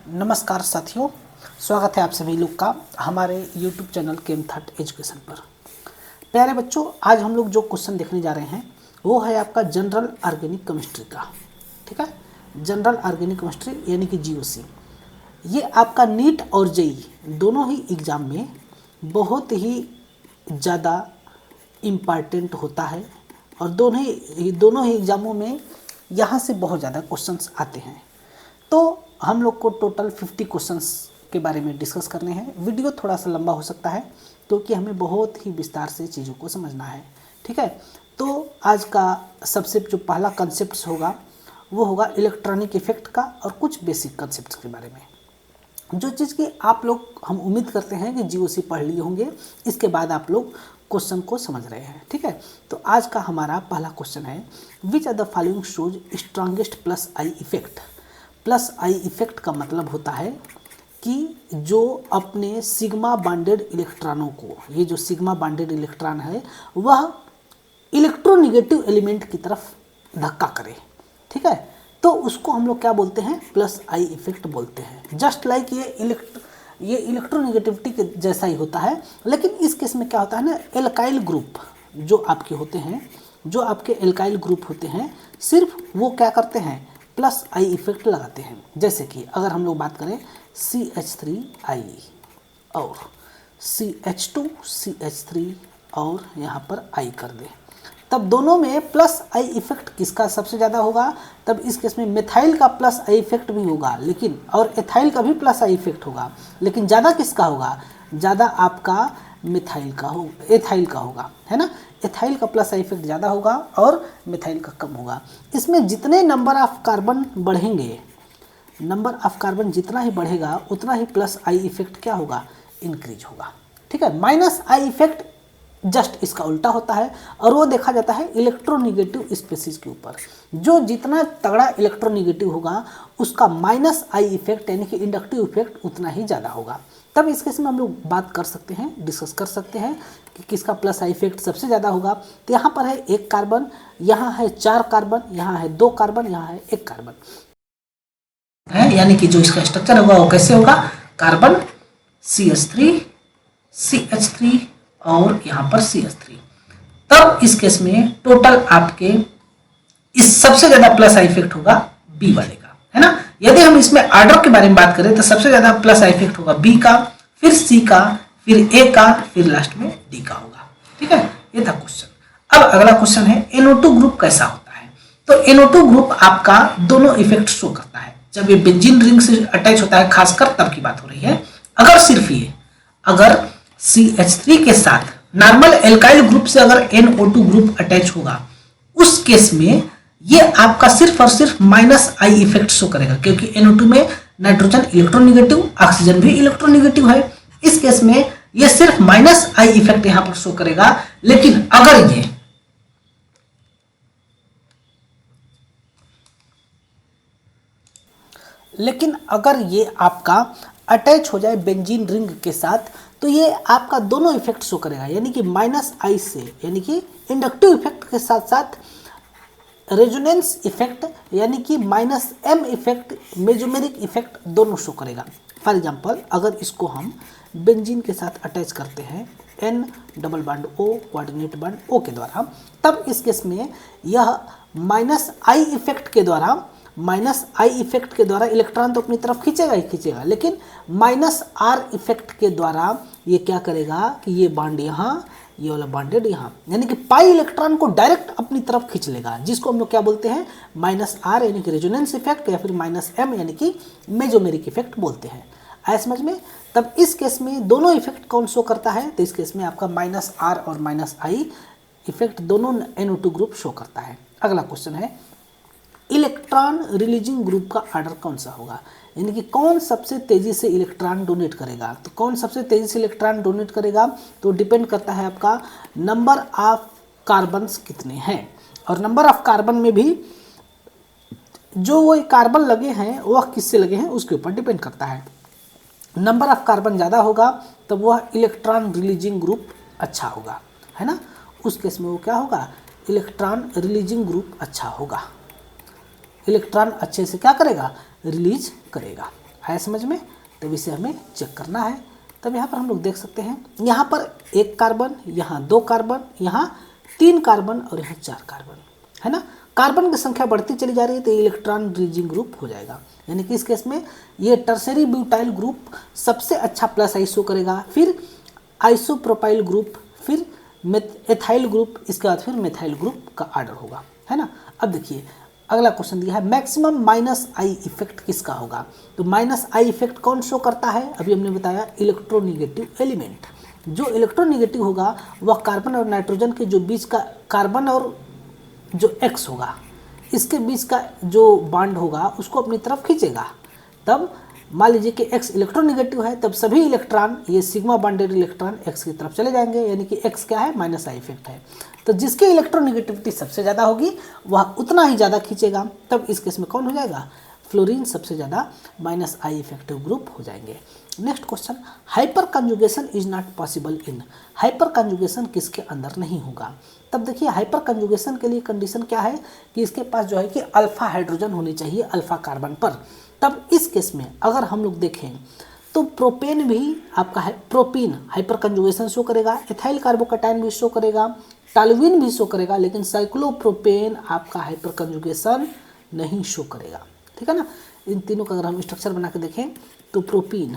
नमस्कार साथियों, स्वागत है आप सभी लोग का हमारे YouTube चैनल केम थर्ड एजुकेशन पर। प्यारे बच्चों, आज हम लोग जो क्वेश्चन देखने जा रहे हैं वो है आपका जनरल ऑर्गेनिक केमिस्ट्री का। ठीक है, जनरल ऑर्गेनिक केमिस्ट्री यानी कि जीओसी। ये आपका नीट और जेई दोनों ही एग्ज़ाम में बहुत ही ज़्यादा इम्पॉर्टेंट होता है और दोनों ही एग्ज़ामों में यहाँ से बहुत ज़्यादा क्वेश्चंस आते हैं। तो हम लोग को टोटल 50 क्वेश्चंस के बारे में डिस्कस करने हैं। वीडियो थोड़ा सा लंबा हो सकता है क्योंकि हमें बहुत ही विस्तार से चीज़ों को समझना है। ठीक है, तो आज का सबसे जो पहला कंसेप्ट होगा वो होगा इलेक्ट्रॉनिक इफेक्ट का और कुछ बेसिक कंसेप्ट के बारे में, जो चीज़ की आप लोग हम उम्मीद करते हैं कि जीओसी पढ़ लिए होंगे। इसके बाद आप लोग क्वेश्चन को समझ रहे हैं। ठीक है, तो आज का हमारा पहला क्वेश्चन है, which are the following shows strongest plus I effect. Plus I effect का मतलब होता है कि जो अपने सिग्मा बॉन्डेड इलेक्ट्रॉनों को, ये जो सिग्मा बॉन्डेड इलेक्ट्रॉन है वह इलेक्ट्रोनेगेटिव एलिमेंट की तरफ धक्का करे। ठीक है, तो उसको हम लोग क्या बोलते हैं, प्लस आई इफेक्ट बोलते हैं। जस्ट लाइक ये इलेक्ट्रोनेगेटिविटी के जैसा ही होता है, लेकिन इस केस में क्या होता है ना, एल्काइल ग्रुप जो आपके होते हैं, जो आपके एल्काइल ग्रुप होते हैं, सिर्फ वो क्या करते हैं, प्लस आई इफेक्ट लगाते हैं। जैसे कि अगर हम लोग बात करें CH3I और CH2CH3 और यहाँ पर I कर दें, तब दोनों में प्लस आई इफेक्ट किसका सबसे ज़्यादा होगा। तब इस केस में मिथाइल का प्लस आई इफेक्ट भी होगा, लेकिन और एथाइल का भी प्लस आई इफेक्ट होगा, लेकिन ज़्यादा किसका होगा, ज़्यादा आपका मिथाइल का हो, एथाइल का होगा, है ना। एथाइल का प्लस आई इफेक्ट ज़्यादा होगा और मिथाइल का कम होगा। इसमें जितने नंबर ऑफ कार्बन बढ़ेंगे, नंबर ऑफ कार्बन जितना ही बढ़ेगा उतना ही प्लस आई इफेक्ट क्या होगा, इंक्रीज होगा। ठीक है, माइनस आई इफेक्ट जस्ट इसका उल्टा होता है और वो देखा जाता है इलेक्ट्रोनेगेटिव स्पीसीज के ऊपर। जो जितना तगड़ा इलेक्ट्रोनेगेटिव होगा उसका माइनस आई इफेक्ट यानी कि इंडक्टिव इफेक्ट उतना ही ज़्यादा होगा। तब इस केस में हम लोग बात कर सकते हैं, डिस्कस कर सकते हैं कि किसका प्लस आई इफेक्ट सबसे ज़्यादा होगा। तो यहाँ पर है 1 कार्बन, यहाँ है 4 कार्बन, यहाँ है 2 कार्बन, यहाँ है 1 कार्बन है, यानी कि जो इसका स्ट्रक्चर होगा वो कैसे होगा, कार्बन CH3 CH3 और यहाँ पर CH3। तब इस केस में टोटल आपके इस सबसे ज्यादा प्लस आई इफेक्ट होगा बी वाले का, है ना। यदि हम इसमें ऑर्डर के बारे में बात करें तो सबसे ज्यादा प्लस आई इफेक्ट होगा बी का, फिर सी का, फिर ए का, फिर लास्ट में डी का होगा। ठीक है, ये था क्वेश्चन। अब अगला क्वेश्चन है NO2 ग्रुप कैसा होता है। तो NO2 ग्रुप आपका दोनों इफेक्ट शो करता है। जब ये बेंजीन रिंग से अटैच होता है, खासकर तब की बात हो रही है। अगर सिर्फ ये अगर CH3 के साथ नॉर्मल एल्काइल ग्रुप से अगर NO2 ग्रुप अटैच होगा, उस केस में ये आपका सिर्फ और सिर्फ माइनस आई इफेक्ट शो करेगा, क्योंकि NO2 में नाइट्रोजन इलेक्ट्रोनेगेटिव, ऑक्सीजन भी इलेक्ट्रोनेगेटिव है। इस केस में ये सिर्फ माइनस आई इफेक्ट यहां पर शो करेगा। लेकिन अगर ये आपका अटैच हो जाए बेंजीन रिंग के साथ, तो ये आपका दोनों इफेक्ट शो करेगा, यानी कि माइनस आई से, यानी कि इंडक्टिव इफेक्ट के साथ साथ रेजोनेंस इफेक्ट यानी कि minus M effect, mesomeric effect दोनों शो करेगा। फॉर एग्जांपल अगर इसको हम बेंजीन के साथ अटैच करते हैं N double bond O coordinate bond O के द्वारा, तब इस केस में यह माइनस आई इफेक्ट के द्वारा इलेक्ट्रॉन तो अपनी तरफ खींचेगा ही खींचेगा, लेकिन माइनस आर इफेक्ट के द्वारा ये क्या करेगा कि ये बॉन्ड यहाँ, ये वाला बॉन्डेड यहाँ, यानी कि पाई इलेक्ट्रॉन को डायरेक्ट अपनी तरफ खींच लेगा, जिसको हम लोग क्या बोलते हैं, माइनस आर यानी कि रेजोनेंस इफेक्ट, या फिर माइनस एम यानी कि मेजोमेरिक इफेक्ट बोलते हैं। आया समझ में। तब इस केस में दोनों इफेक्ट कौन शो करता है, तो इस केस में आपका माइनस आर और माइनस आई इफेक्ट दोनों NO2 ग्रुप शो करता है। अगला क्वेश्चन है, इलेक्ट्रॉन रिलीजिंग ग्रुप का ऑर्डर कौन सा होगा, यानी कि कौन सबसे तेजी से इलेक्ट्रॉन डोनेट करेगा। तो कौन सबसे तेजी से इलेक्ट्रॉन डोनेट करेगा, तो डिपेंड करता है आपका नंबर ऑफ कार्बन्स कितने हैं, और नंबर ऑफ कार्बन में भी जो वो कार्बन लगे हैं वह किससे लगे हैं उसके ऊपर डिपेंड करता है। नंबर ऑफ कार्बन ज़्यादा होगा तब वह इलेक्ट्रॉन रिलीजिंग ग्रुप अच्छा होगा, है ना। उस केस में वो क्या होगा, इलेक्ट्रॉन रिलीजिंग ग्रुप अच्छा होगा, इलेक्ट्रॉन अच्छे से क्या करेगा, रिलीज करेगा। आया समझ में? तब इसे हमें चेक करना है। तब यहाँ पर हम लोग देख सकते हैं, यहाँ पर 1 कार्बन, यहाँ 2 कार्बन, यहाँ 3 कार्बन और यहाँ 4 कार्बन, है ना। कार्बन की संख्या बढ़ती चली जा रही है तो इलेक्ट्रॉन रिलीजिंग ग्रुप हो जाएगा, यानी कि इस केस में ये टर्सरी ब्यूटाइल ग्रुप सबसे अच्छा प्लस आई शो करेगा, फिर आइसोप्रोपाइल ग्रुप, फिर एथाइल ग्रुप, इसके बाद फिर मेथाइल ग्रुप का ऑर्डर होगा, है ना। अब देखिए अगला क्वेश्चन दिया है, मैक्सिमम माइनस आई इफेक्ट किसका होगा? तो माइनस आई इफेक्ट कौन शो करता है? अभी हमने बताया इलेक्ट्रोनिगेटिव एलिमेंट। जो इलेक्ट्रोनिगेटिव होगा वह कार्बन और नाइट्रोजन के जो बीच का कार्बन और जो एक्स होगा इसके बीच का जो बॉन्ड होगा उसको अपनी तरफ खींचेगा। तब मान लीजिए कि x इलेक्ट्रोनिगेटिव है, तब सभी इलेक्ट्रॉन ये सिग्मा बॉन्डेड इलेक्ट्रॉन x की तरफ चले जाएंगे, यानी कि x क्या है? माइनस आई इफेक्ट है। तो जिसकी इलेक्ट्रोनिगेटिविटी सबसे ज़्यादा होगी वह उतना ही ज़्यादा खींचेगा। तब इस केस में कौन हो जाएगा? फ्लोरीन सबसे ज़्यादा माइनस आई इफेक्टिव ग्रुप हो जाएंगे। Next question, hyper conjugation is not possible in. Hyper conjugation किसके अंदर नहीं होगा? तब देखिए हाइपर कंजुगेशन के लिए कंडीशन क्या है कि इसके पास जो है कि अल्फा हाइड्रोजन होनी चाहिए अल्फा कार्बन पर। तब इस केस में अगर हम लोग देखें तो प्रोपेन भी आपका है, प्रोपीन हाइपर कंजुगेशन शो करेगा, एथाइल कार्बोकैटायन भी शो करेगा, टॉलुइन भी शो करेगा, लेकिन साइक्लोप्रोपेन आपका हाइपर कंजुगेशन नहीं शो करेगा, ठीक है ना। इन तीनों का अगर हम स्ट्रक्चर बना के देखें तो propene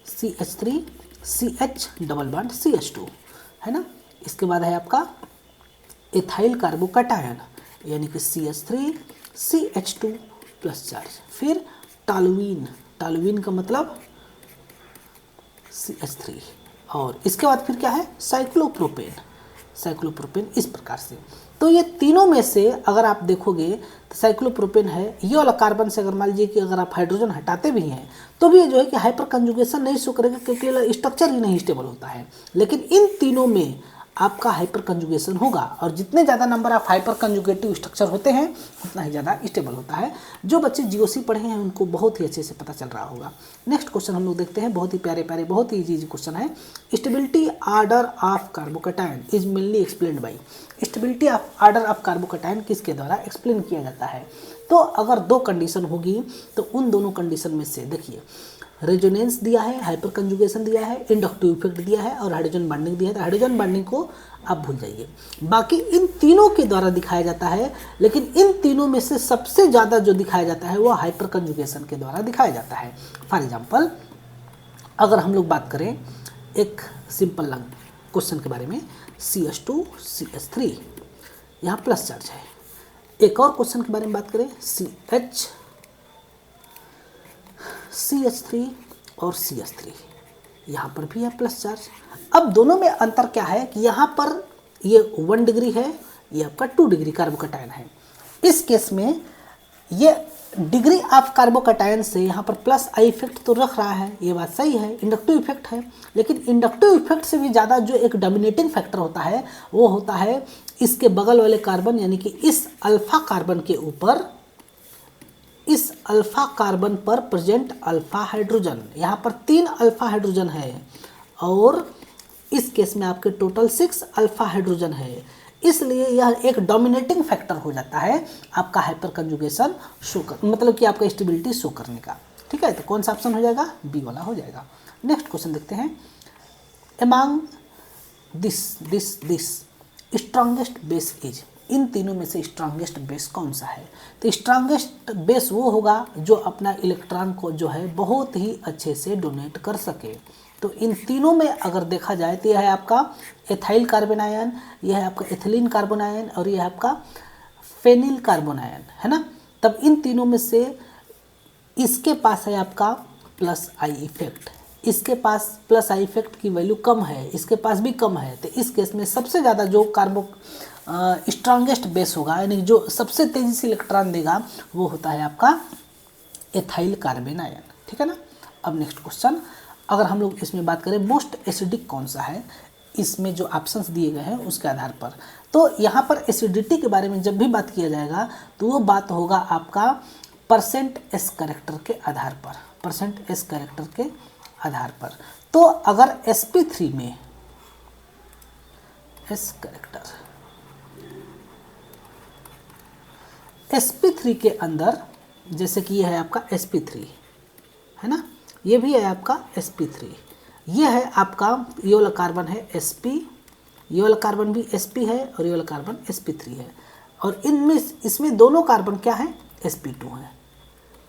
CH3 CH double bond CH2, है ना। इसके बाद है आपका एथाइल कार्बोकैटायन यानी कि CH3 CH2 प्लस चार्ज, फिर टॉलुइन, टॉलुइन का मतलब CH3, और इसके बाद फिर क्या है? साइक्लोप्रोपेन, साइक्लोप्रोपेन इस प्रकार से। तो ये तीनों में से अगर आप देखोगे तो साइक्लोप्रोपेन है, ये वाला कार्बन से अगर मान लीजिए कि अगर आप हाइड्रोजन हटाते भी हैं तो भी ये जो है कि हाइपर कंजुगेशन नहीं शो करेगा क्योंकि स्ट्रक्चर ही नहीं स्टेबल होता है। लेकिन इन तीनों में आपका हाइपर कंजुगेशन होगा, और जितने ज़्यादा number of hyper conjugative structure होते हैं उतना ही ज़्यादा स्टेबल होता है। जो बच्चे जीओसी पढ़े हैं उनको बहुत ही अच्छे से पता चल रहा होगा। नेक्स्ट क्वेश्चन हम लोग देखते हैं, बहुत ही प्यारे प्यारे बहुत ही इजी क्वेश्चन है। Stability order of carbocation is mainly explained by. Stability of order of carbocation किसके द्वारा एक्सप्लेन किया जाता है? तो अगर 2 कंडीशन होगी तो उन दोनों कंडीशन में से देखिए रेजोनेंस दिया है, हाइपर कंजुगेशन दिया है, इंडक्टिव इफेक्ट दिया है और हाइड्रोजन बॉन्डिंग दिया है। तो हाइड्रोजन बॉन्डिंग को आप भूल जाइए, बाकी इन तीनों के द्वारा दिखाया जाता है। लेकिन इन तीनों में से सबसे ज़्यादा जो दिखाया जाता है वो हाइपर कंजुगेशन के द्वारा दिखाया जाता है। फॉर एग्जाम्पल अगर हम लोग बात करें एक सिंपल क्वेश्चन के बारे में, CH2 CH3 यहाँ प्लस चार्ज है। एक और क्वेश्चन के बारे में बात करें, CH3 और CH3 यहाँ पर भी है प्लस चार्ज। अब दोनों में अंतर क्या है कि यहाँ पर ये 1 डिग्री है, ये आपका 2 डिग्री कार्बोकैटायन है। इस केस में ये डिग्री ऑफ कार्बोकैटायन से यहाँ पर प्लस आई इफेक्ट तो रख रहा है, ये बात सही है, इंडक्टिव इफेक्ट है। लेकिन इंडक्टिव इफेक्ट से भी ज़्यादा जो एक डोमिनेटिंग फैक्टर होता है वो होता है इसके बगल वाले कार्बन, यानी कि इस अल्फा कार्बन के ऊपर, इस अल्फा कार्बन पर प्रेजेंट अल्फा हाइड्रोजन। यहाँ पर 3 अल्फा हाइड्रोजन है और इस केस में आपके टोटल 6 अल्फा हाइड्रोजन है, इसलिए यह एक डोमिनेटिंग फैक्टर हो जाता है आपका हाइपर कंजुगेशन शो कर, मतलब कि आपका स्टेबिलिटी शो करने का। ठीक है, तो कौन सा ऑप्शन हो जाएगा? बी वाला हो जाएगा। नेक्स्ट क्वेश्चन देखते हैं, among this strongest base is. इन तीनों में से स्ट्रॉन्गेस्ट बेस कौन सा है? तो स्ट्रॉन्गेस्ट बेस वो होगा जो अपना इलेक्ट्रॉन को जो है बहुत ही अच्छे से डोनेट कर सके। तो इन तीनों में अगर देखा जाए तो यह है आपका एथाइल कार्बन आयन, यह है आपका एथिलीन कार्बन आयन और यह है आपका फेनिल कार्बन आयन, है ना। तब इन तीनों में से इसके पास है आपका प्लस आई इफेक्ट, इसके पास प्लस आई इफेक्ट की वैल्यू कम है, इसके पास भी कम है। तो इस केस में सबसे ज़्यादा जो स्ट्रॉन्गेस्ट बेस होगा, यानी जो सबसे तेज़ी से इलेक्ट्रॉन देगा वो होता है आपका एथाइल कार्बन आयन। ठीक है ना। अब नेक्स्ट क्वेश्चन, अगर हम लोग इसमें बात करें मोस्ट एसिडिक कौन सा है, इसमें जो ऑप्शंस दिए गए हैं उसके आधार पर, तो यहाँ पर एसिडिटी के बारे में जब भी बात किया जाएगा तो वो बात होगा आपका परसेंट एस कैरेक्टर के आधार पर, परसेंट एस कैरेक्टर के आधार पर। तो अगर sp3 में एस कैरेक्टर, sp3 के अंदर जैसे कि यह है आपका sp3, है ना, ये भी है आपका sp3, ये है आपका ये वाला कार्बन है sp, ये वाला कार्बन भी sp है और ये वाला कार्बन sp3 है, और इनमें इसमें दोनों कार्बन क्या है sp2 है।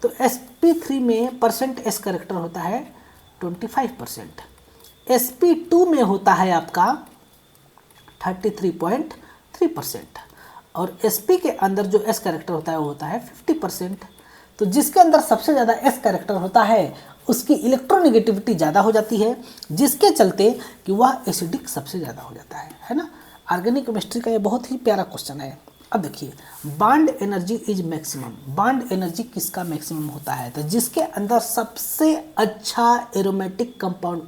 तो sp3 में परसेंट s करेक्टर होता है 25%, sp2 में होता है आपका 33.3%, और sp के अंदर जो s करेक्टर होता है वो होता है 50%। तो जिसके अंदर सबसे ज़्यादा s करेक्टर होता है उसकी इलेक्ट्रोनेगेटिविटी ज़्यादा हो जाती है, जिसके चलते कि वह एसिडिक सबसे ज़्यादा हो जाता है ना। ऑर्गेनिक केमिस्ट्री का ये बहुत ही प्यारा क्वेश्चन है। अब देखिए, bond energy is maximum, bond energy किसका मैक्सिमम होता है? तो जिसके अंदर सबसे अच्छा aromatic compound,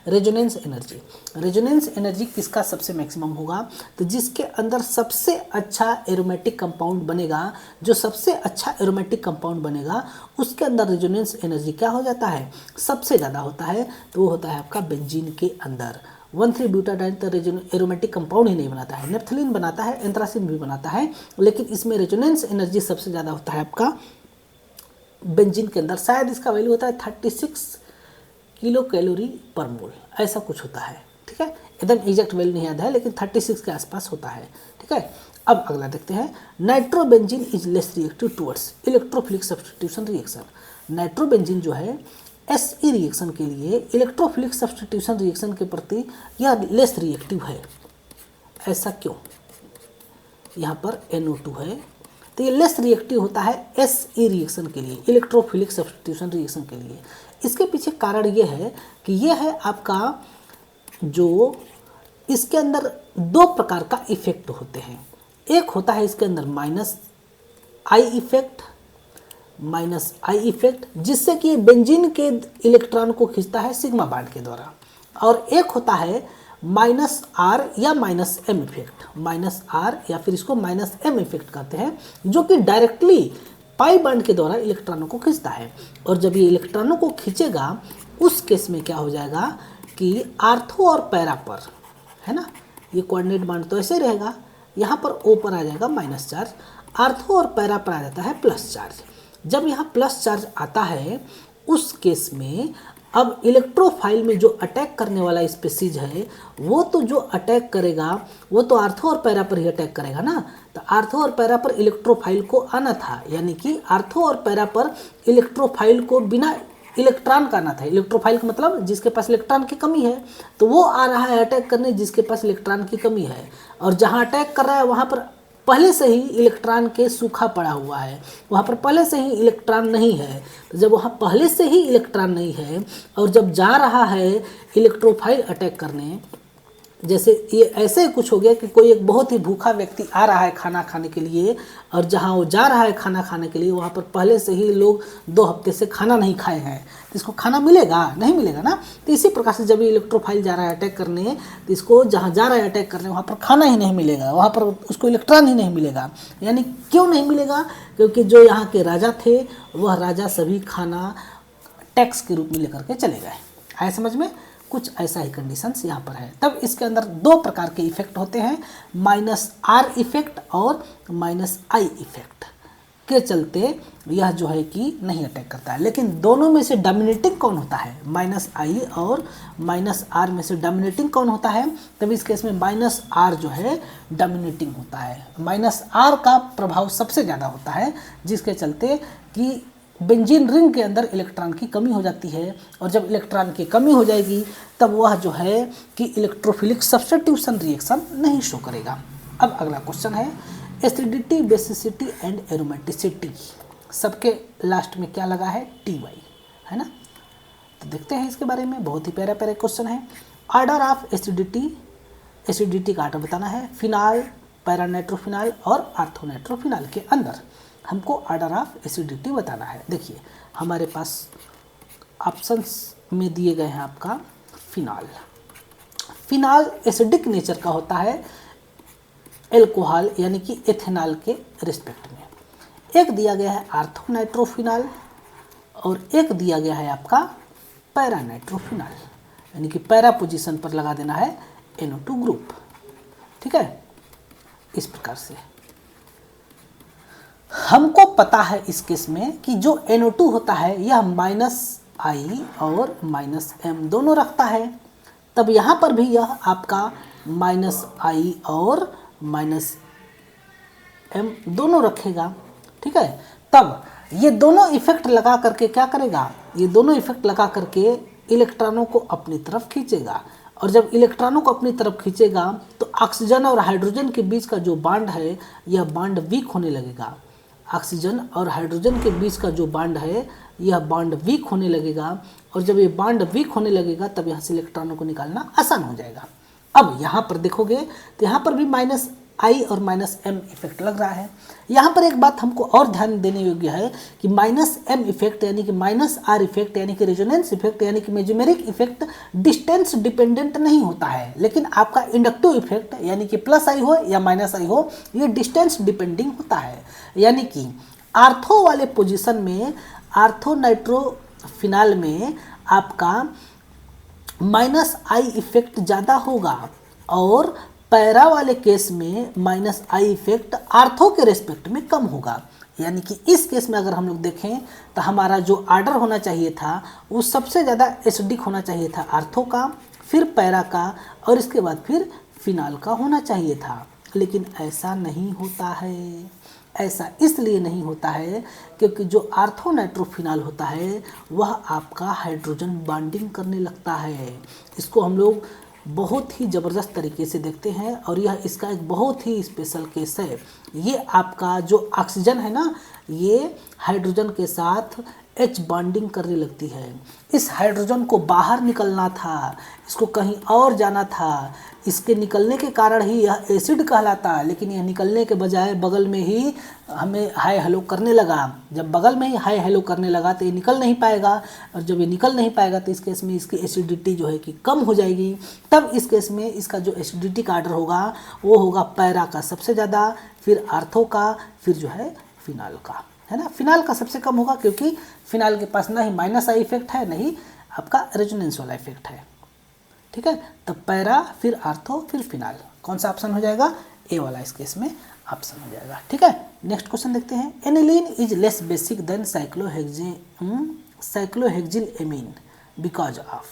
resonance energy, resonance energy किसका सबसे मैक्सिमम होगा? तो जिसके अंदर सबसे अच्छा एरोमेटिक कंपाउंड बनेगा, जो सबसे अच्छा एरोमेटिक कंपाउंड बनेगा उसके अंदर रेजोनेंस एनर्जी क्या हो जाता है? सबसे ज़्यादा होता है। तो वो होता है आपका बेंजीन के अंदर। 1,3-ब्यूटाडाइन तो एरोमेटिक कंपाउंड ही नहीं बनाता है, नेप्थलीन बनाता है, एंथ्रासिन भी बनाता है, लेकिन इसमें रेजोनेंस एनर्जी सबसे ज़्यादा होता है आपका बेंजीन के अंदर। शायद इसका वैल्यू होता है 36 किलो कैलोरी पर मोल, ऐसा कुछ होता है। ठीक है, एकदम एग्जैक्ट वैल्यू नहीं याद है, लेकिन 36 के आसपास होता है। ठीक है, अब अगला देखते हैं, nitrobenzene is less reactive towards electrophilic substitution reaction. Nitrobenzene जो है SE रिएक्शन के लिए, इलेक्ट्रोफिलिक सब्स्टिट्यूशन रिएक्शन के प्रति यह लेस रिएक्टिव है। ऐसा क्यों? यहाँ पर NO2 है, तो ये लेस रिएक्टिव होता है SE रिएक्शन के लिए, इलेक्ट्रोफिलिक सब्स्टिट्यूशन रिएक्शन के लिए। इसके पीछे कारण ये है कि ये है आपका जो इसके अंदर दो प्रकार का इफेक्ट होते हैं। एक होता है इसके अंदर -I इफेक्ट, -I इफेक्ट, जिससे कि बेंजीन के इलेक्ट्रॉन को खींचता है सिग्मा बॉन्ड के द्वारा, और एक होता है -R या -M इफेक्ट, -R या फिर इसको -M इफेक्ट कहते हैं, जो कि डायरेक्टली पाई बॉन्ड के द्वारा इलेक्ट्रॉनों को खींचता है। और जब ये इलेक्ट्रॉनों को खींचेगा उस केस में क्या हो जाएगा कि आर्थो और पैरा पर, है ना, ये कोऑर्डिनेट बॉन्ड तो ऐसे रहेगा, यहाँ पर O पर आ जाएगा माइनस चार्ज, आर्थो और पैरा पर आ जाता है प्लस चार्ज। जब यहाँ प्लस चार्ज आता है उस केस में अब इलेक्ट्रोफाइल में जो अटैक करने वाला स्पीसीज है वो तो जो अटैक करेगा वो तो आर्थो और पैरा पर ही अटैक करेगा ना। तो आर्थो और पैरा पर इलेक्ट्रोफाइल को आना था, यानी कि आर्थो और पैरा पर इलेक्ट्रोफाइल को बिना इलेक्ट्रॉन का आना था। इलेक्ट्रोफाइल का मतलब जिसके पास इलेक्ट्रॉन की कमी है, तो वो आ रहा है अटैक करने जिसके पास इलेक्ट्रॉन की कमी है, और जहाँ अटैक कर रहा है वहाँ पर पहले से ही इलेक्ट्रॉन के सूखा पड़ा हुआ है, वहाँ पर पहले से ही इलेक्ट्रॉन नहीं है। तो जब वहाँ पहले से ही इलेक्ट्रॉन नहीं है और जब जा रहा है इलेक्ट्रोफाइल अटैक करने, जैसे ये ऐसे ही कुछ हो गया कि कोई एक बहुत ही भूखा व्यक्ति आ रहा है खाना खाने के लिए, और जहाँ वो जा रहा है खाना खाने के लिए वहाँ पर पहले से ही लोग 2 हफ्ते से खाना नहीं खाए हैं, तो इसको खाना मिलेगा? नहीं मिलेगा ना। तो इसी प्रकार से जब ये इलेक्ट्रोफाइल जा रहा है अटैक करने, तो इसको जहाँ जा रहा है अटैक करने वहाँ पर खाना ही नहीं मिलेगा, वहाँ पर उसको इलेक्ट्रॉन ही नहीं मिलेगा। यानी क्यों नहीं मिलेगा? क्योंकि जो यहाँ के राजा थे वह राजा सभी खाना टैक्स के रूप में लेकर के चले गए। आए समझ में? कुछ ऐसा ही कंडीशंस यहाँ पर है। तब इसके अंदर 2 प्रकार के इफेक्ट होते हैं, -R इफेक्ट और -I इफेक्ट के चलते यह जो है कि नहीं अटैक करता है। लेकिन दोनों में से डोमिनेटिंग कौन होता है? -I और -R में से डोमिनेटिंग कौन होता है? तब इस केस में -R जो है डोमिनेटिंग होता है, -R का प्रभाव सबसे ज़्यादा होता है, जिसके चलते कि बेंजीन रिंग के अंदर इलेक्ट्रॉन की कमी हो जाती है, और जब इलेक्ट्रॉन की कमी हो जाएगी तब वह जो है कि इलेक्ट्रोफिलिक सब्स्टिट्यूशन रिएक्शन नहीं शो करेगा। अब अगला क्वेश्चन है एसिडिटी, बेसिसिटी एंड एरोमेटिसिटी। सबके लास्ट में क्या लगा है? TY, है ना। तो देखते हैं इसके बारे में, बहुत ही प्यारा प्यारा क्वेश्चन है। ऑर्डर ऑफ एसिडिटी, एसिडिटी का ऑर्डर बताना है। फिनाल, पैरानाइट्रोफिनाल और आर्थोनाइट्रोफिनाल के अंदर हमको ऑर्डर ऑफ एसिडिटी बताना है। देखिए हमारे पास ऑप्शंस में दिए गए हैं आपका फिनाल। फिनाल एसिडिक नेचर का होता है एल्कोहल यानी कि एथेनॉल के रिस्पेक्ट में। एक दिया गया है आर्थोनाइट्रोफिनाल और एक दिया गया है आपका पैरानाइट्रोफिनाल, यानी कि पैरा पोजीशन पर लगा देना है NO2 ग्रुप। ठीक है, इस प्रकार से। हमको पता है इस केस में कि जो NO2 होता है यह -I और -M दोनों रखता है, तब यहाँ पर भी यह आपका -I और -M दोनों रखेगा। ठीक है, तब ये दोनों इफेक्ट लगा करके क्या करेगा, ये दोनों इफेक्ट लगा करके इलेक्ट्रॉनों को अपनी तरफ खींचेगा, और जब इलेक्ट्रॉनों को अपनी तरफ खींचेगा तो ऑक्सीजन और हाइड्रोजन के बीच का जो बॉन्ड है यह बॉन्ड वीक होने लगेगा। ऑक्सीजन और हाइड्रोजन के बीच का जो बॉन्ड है यह बॉन्ड वीक होने लगेगा, और जब ये बॉन्ड वीक होने लगेगा तब यहाँ से इलेक्ट्रॉनों को निकालना आसान हो जाएगा। अब यहाँ पर देखोगे तो यहाँ पर भी -I और -M इफेक्ट लग रहा है। यहाँ पर एक बात हमको और ध्यान देने योग्य है कि -M इफेक्ट यानी कि -R इफेक्ट यानी कि रेजोनेंस इफेक्ट यानी कि मेजोमेरिक इफेक्ट डिस्टेंस डिपेंडेंट नहीं होता है, लेकिन आपका इंडक्टिव इफेक्ट यानी कि +I हो या -I हो ये डिस्टेंस डिपेंडिंग होता है। यानी कि आर्थो वाले पोजीशन में, आर्थो नाइट्रोफिनाल में आपका -I इफेक्ट ज़्यादा होगा, और पैरा वाले केस में -I इफेक्ट आर्थो के रेस्पेक्ट में कम होगा। यानी कि इस केस में अगर हम लोग देखें तो हमारा जो आर्डर होना चाहिए था वो सबसे ज़्यादा एसिडिक होना चाहिए था आर्थो का, फिर पैरा का, और इसके बाद फिर फिनाल का होना चाहिए था, लेकिन ऐसा नहीं होता है। ऐसा इसलिए नहीं होता है क्योंकि जो आर्थो नाइट्रोफिनाल होता है वह आपका हाइड्रोजन बॉन्डिंग करने लगता है। इसको हम लोग बहुत ही ज़बरदस्त तरीके से देखते हैं, और यह इसका एक बहुत ही स्पेशल केस है। ये आपका जो ऑक्सीजन है ना, ये हाइड्रोजन के साथ H बॉन्डिंग करने लगती है। इस हाइड्रोजन को बाहर निकलना था, इसको कहीं और जाना था, इसके निकलने के कारण ही यह एसिड कहलाता है, लेकिन यह निकलने के बजाय बगल में ही हमें हाय हेलो करने लगा। जब बगल में ही हाय हेलो करने लगा तो ये निकल नहीं पाएगा, और जब ये निकल नहीं पाएगा तो इस केस में इसकी एसिडिटी जो है कि कम हो जाएगी। तब इस केस में इसका जो एसिडिटी का आर्डर होगा वो होगा पैरा का सबसे ज़्यादा, फिर आर्थो का, फिर जो है फिनाल का, है ना। फिनाल का सबसे कम होगा क्योंकि फिनाल के पास ना ही -I इफेक्ट है, नहीं आपका रेजोनेंस वाला इफेक्ट है। ठीक है, तब पैरा, फिर आर्थो, फिर फिनाल। कौन सा ऑप्शन हो जाएगा, ए वाला इस केस में ऑप्शन हो जाएगा। ठीक है, नेक्स्ट क्वेश्चन देखते हैं। Aniline is less basic than cyclohexyl amine because of.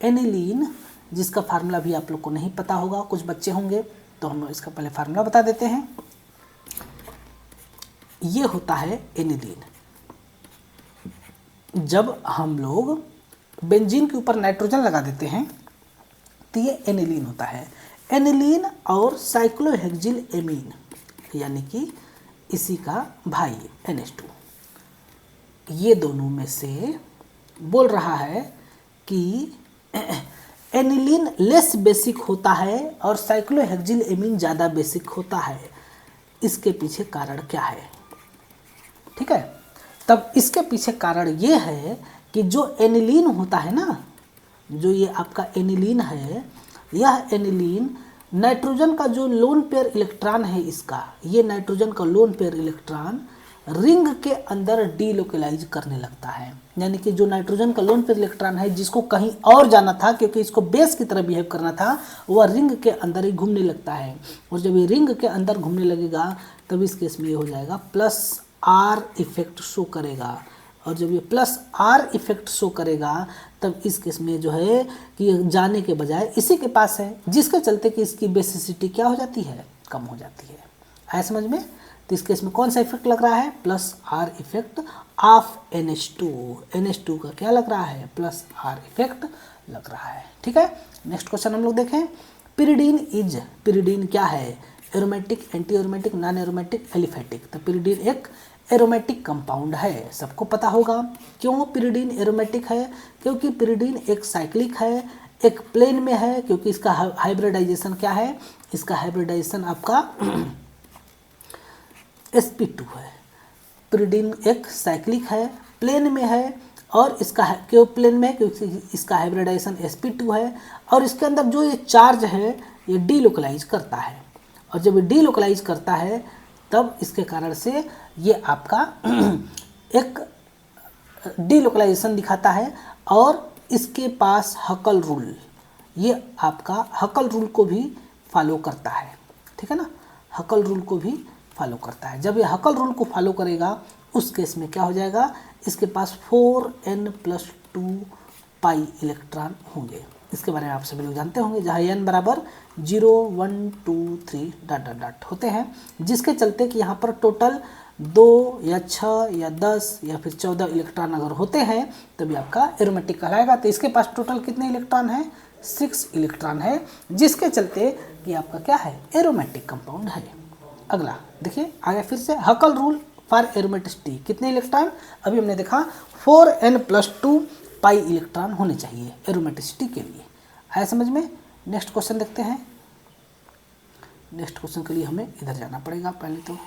Aniline जिसका फार्मूला भी आप लोग को नहीं पता होगा, कुछ बच्चे होंगे, तो हम इसका पहले फार्मूला बता देते हैं। ये होता है एनिलीन। जब हम लोग बेंजीन के ऊपर नाइट्रोजन लगा देते हैं तो ये एनिलीन होता है। एनिलीन और साइक्लोहेक्सिल एमीन यानी कि इसी का भाई NH2, ये दोनों में से बोल रहा है कि एनिलीन लेस बेसिक होता है और साइक्लोहेक्सिल एमीन ज़्यादा बेसिक होता है। इसके पीछे कारण क्या है? ठीक है, तब इसके पीछे कारण ये है कि जो एनिलीन होता है ना, जो ये आपका एनिलीन है, यह एनिलीन नाइट्रोजन का जो लोन पेयर इलेक्ट्रॉन है इसका, ये नाइट्रोजन का लोन पेयर इलेक्ट्रॉन रिंग के अंदर डीलोकलाइज करने लगता है। यानी कि जो नाइट्रोजन का लोन पेयर इलेक्ट्रॉन है जिसको कहीं और जाना था क्योंकि इसको बेस की तरह बिहेव करना था, वह रिंग के अंदर ही घूमने लगता है। और जब ये रिंग के अंदर घूमने लगेगा तब इस केस में ये हो जाएगा +R इफेक्ट शो करेगा। और जब ये +R इफेक्ट शो करेगा तब इस केस में जो है कि जाने के बजाय इसी के पास है, जिसके चलते कि इसकी बेसिसिटी क्या हो जाती है, कम हो जाती है। आया समझ में? तो इस केस में कौन सा इफेक्ट लग रहा है? +R effect of NH2। NH2 का क्या लग रहा है? +R इफेक्ट लग रहा है। ठीक है, नेक्स्ट क्वेश्चन हम लोग देखें। पिरिडीन क्या है? Aromatic, anti aromatic, non aromatic, aliphatic. तो पिरिडीन एक एरोमेटिक कंपाउंड है, सबको पता होगा। क्यों पिरिडीन एरोमेटिक है? क्योंकि पिरिडीन एक साइक्लिक है, एक प्लेन में है, क्योंकि इसका हाइब्रिडाइजेशन क्या है? इसका हाइब्रिडाइजेशन आपका sp2 है। पिरिडीन एक साइक्लिक है, प्लेन में है, और इसका क्यों प्लेन में? क्योंकि इसका हाइब्रिडाइजेशन sp2 है, और इसके अंदर जो ये चार्ज है ये डीलोकलाइज करता है, और जब ये डीलोकलाइज करता है तब इसके कारण से ये आपका एक डीलोकलाइजेशन दिखाता है। और इसके पास हकल रूल, ये आपका हकल रूल को भी फॉलो करता है। ठीक है ना, हकल रूल को भी फॉलो करता है। जब ये हकल रूल को फॉलो करेगा उस केस में क्या हो जाएगा, इसके पास 4n+2 पाई इलेक्ट्रॉन होंगे। इसके बारे में आप सभी लोग जानते होंगे, जहाँ n बराबर 0 1 2 3 डॉट डॉट डॉट होते हैं, जिसके चलते कि यहाँ पर टोटल 2 या 6 या 10 या फिर 14 इलेक्ट्रॉन अगर होते हैं तभी आपका एरोमेटिक कहलाएगा। तो इसके पास टोटल कितने इलेक्ट्रॉन है, 6 इलेक्ट्रॉन है, जिसके चलते कि आपका क्या है, एरोमेटिक कंपाउंड है। अगला देखिए आगे फिर से हकल रूल फॉर एरोमेटिसिटी, कितने इलेक्ट्रॉन, अभी हमने देखा 4n+2 पाई इलेक्ट्रॉन होने चाहिए एरोमेटिसिटी के लिए। आया समझ में। नेक्स्ट क्वेश्चन देखते हैं। नेक्स्ट क्वेश्चन के लिए हमें इधर जाना पड़ेगा पहले तो।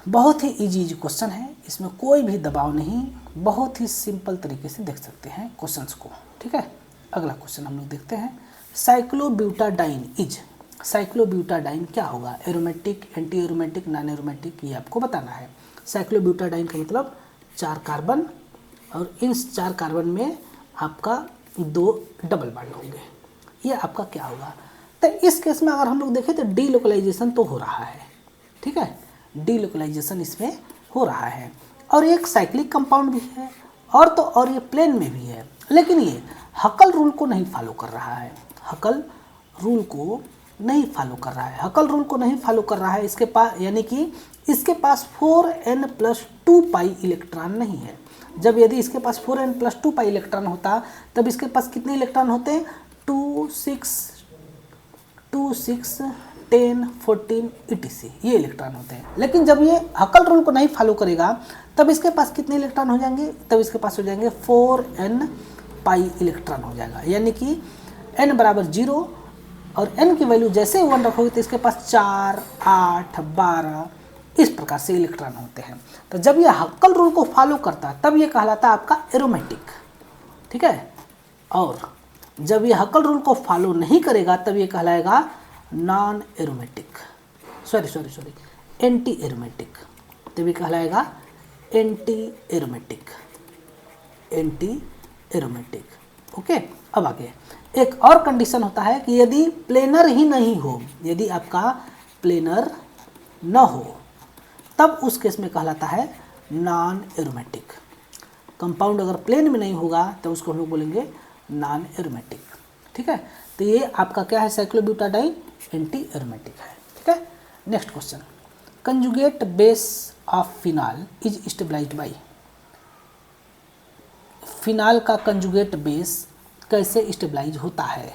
बहुत ही इजी क्वेश्चन है, इसमें कोई भी दबाव नहीं, बहुत ही सिंपल तरीके से देख सकते हैं क्वेश्चंस को, ठीक है। अगला क्वेश्चन हम लोग देखते हैं। साइक्लोब्यूटाडाइन इज, साइक्लोब्यूटाडाइन क्या होगा, aromatic, anti aromatic, non aromatic, ये आपको बताना है। साइक्लोब्यूटाडाइन का मतलब 4 कार्बन, और इन 4 कार्बन में आपका 2 डबल बॉन्ड होंगे, ये आपका क्या होगा। तो इस केस में अगर हम लोग देखें तो डीलोकलाइजेशन तो हो रहा है, ठीक है, डीलोकलाइजेशन इसमें हो रहा है, और एक साइक्लिक कंपाउंड भी है, और तो और ये प्लेन में भी है, लेकिन ये हकल रूल को नहीं फॉलो कर रहा है, हकल रूल को नहीं फॉलो कर रहा है, हकल रूल को नहीं फॉलो कर रहा है। इसके पास यानी कि इसके पास 4n+2 पाई इलेक्ट्रॉन नहीं है। जब यदि इसके पास 4n+2 पाई इलेक्ट्रॉन होता तब इसके पास कितने इलेक्ट्रॉन होते, 2 6 10 14 etc ये इलेक्ट्रॉन होते हैं। लेकिन जब ये हकल रूल को नहीं फॉलो करेगा तब इसके पास कितने इलेक्ट्रॉन हो जाएंगे, तब इसके पास हो जाएंगे 4n पाई इलेक्ट्रॉन हो जाएगा, यानी कि n बराबर 0 और n की वैल्यू जैसे ही 1 रखोगे तो इसके पास 4 8 12 इस प्रकार से इलेक्ट्रॉन होते हैं। तो जब ये हक्कल रूल को फॉलो करता है तब ये कहलाता है आपका एरोमेटिक, ठीक है, और जब ये हक्कल रूल को फॉलो नहीं करेगा तब ये कहलाएगा non aromatic, sorry anti aromatic, तब ये कहलाएगा anti aromatic, anti aromatic. Okay, अब आगे एक और कंडीशन होता है कि यदि प्लेनर ही नहीं हो, यदि आपका प्लेनर न हो तब उस केस में कहलाता है नॉन एरोमेटिक। कंपाउंड अगर प्लेन में नहीं होगा तो उसको हम लोग बोलेंगे नॉन एरोमेटिक, ठीक है। तो ये आपका क्या है, साइक्लोब्यूटाडाइन एंटी एरोमेटिक है, ठीक है। Next question, conjugate base of phenol is stabilized by, phenol का कंजुगेट बेस कैसे स्टेबलाइज होता है,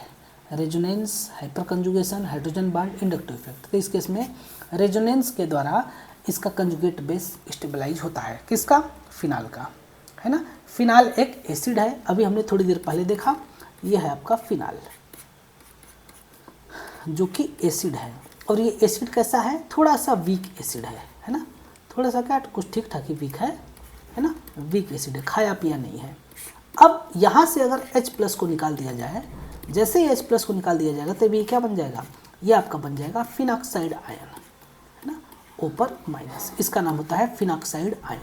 resonance, hyper conjugation, hydrogen bond, inductive effect. तो इस केस में रेजोनेंस के द्वारा इसका कंजुगेट बेस स्टेबलाइज होता है, किसका, फिनाल का, है ना। फिनाल एक एसिड है, अभी हमने थोड़ी देर पहले देखा, ये है आपका फिनाल जो कि एसिड है, और ये एसिड कैसा है, थोड़ा सा वीक एसिड है ना, थोड़ा सा क्या, कुछ ठीक ठाक ही वीक है ना, वीक एसिड है, खाया पिया नहीं है। अब यहाँ से अगर H+ को निकाल दिया जाए, जैसे ही H+ को निकाल दिया जाएगा तब ये क्या बन जाएगा, ये आपका बन जाएगा फिनॉक्साइड आयन, है ना, ऊपर माइनस, इसका नाम होता है फिनॉक्साइड आयन,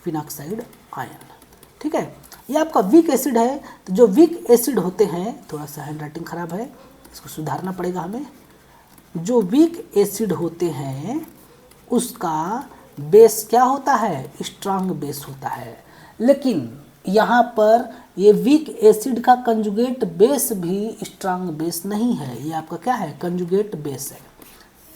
फिनॉक्साइड आयन, ठीक है। ये आपका वीक एसिड है। तो जो वीक एसिड होते हैं, थोड़ा सा हैंड राइटिंग खराब है, इसको सुधारना पड़ेगा हमें। जो वीक एसिड होते हैं उसका बेस क्या होता है, स्ट्रांग बेस होता है, लेकिन यहाँ पर ये वीक एसिड का कंजुगेट बेस भी स्ट्रांग बेस नहीं है, ये आपका क्या है, कंजुगेट बेस है।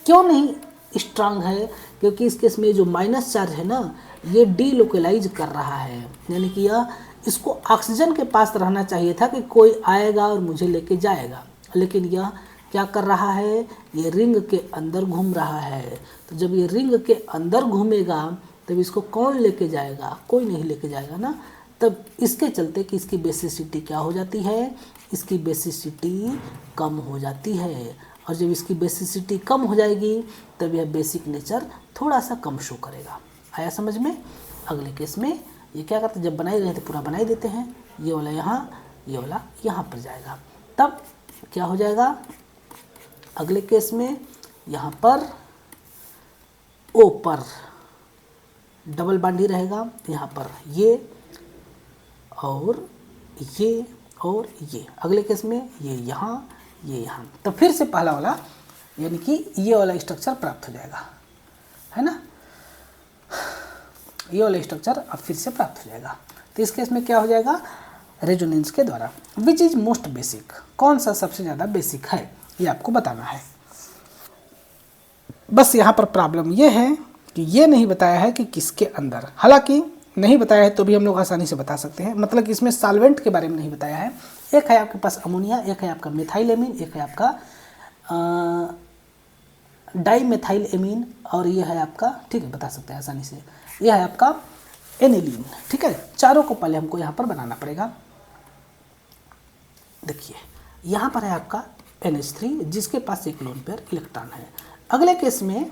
क्यों नहीं स्ट्रांग है, क्योंकि इस केस में जो माइनस चार्ज है ना, ये डीलोकलाइज कर रहा है, यानी कि यह इसको ऑक्सीजन के पास रहना चाहिए था कि कोई आएगा और मुझे लेके जाएगा, लेकिन यह क्या कर रहा है, ये रिंग के अंदर घूम रहा है। तो जब ये रिंग के अंदर घूमेगा तब इसको कौन लेके जाएगा, कोई नहीं लेके जाएगा ना। तब इसके चलते कि इसकी बेसिसिटी क्या हो जाती है, इसकी बेसिसिटी कम हो जाती है, और जब इसकी बेसिसिटी कम हो जाएगी तब यह बेसिक नेचर थोड़ा सा कम शो करेगा। आया समझ में। अगले केस में ये क्या करते हैं, जब बनाए गए तो पूरा बनाई देते हैं, ये वाला यहाँ, ये वाला यहाँ पर जाएगा, तब क्या हो जाएगा, अगले केस में यहाँ पर O पर डबल बॉन्ड ही रहेगा, यहाँ पर ये और ये और ये, अगले केस में ये यहाँ, ये यहाँ। तो फिर से पहला वाला यानी कि ये वाला स्ट्रक्चर प्राप्त हो जाएगा, है ना, ये वाला स्ट्रक्चर अब फिर से प्राप्त हो जाएगा। तो इस केस में क्या हो जाएगा, रेजोनेंस के द्वारा। विच इज मोस्ट बेसिक, कौन सा सबसे ज़्यादा बेसिक है ये आपको बताना है। बस यहाँ पर प्रॉब्लम ये है कि ये नहीं बताया है कि किसके अंदर, हालांकि नहीं बताया है तो भी हम लोग आसानी से बता सकते हैं, मतलब कि इसमें सॉल्वेंट के बारे में नहीं बताया है। एक है आपके पास अमोनिया, एक है आपका मिथाइलेमीन, एक है आपका डाईमेथाइलेमीन, और ये है आपका, ठीक है बता सकते हैं आसानी से, यह है आपका एनिलीन। ठीक है, चारों को पहले हमको यहाँ पर बनाना पड़ेगा। देखिए यहाँ पर है आपका NH3 जिसके पास एक लोन पेयर इलेक्ट्रॉन है। अगले केस में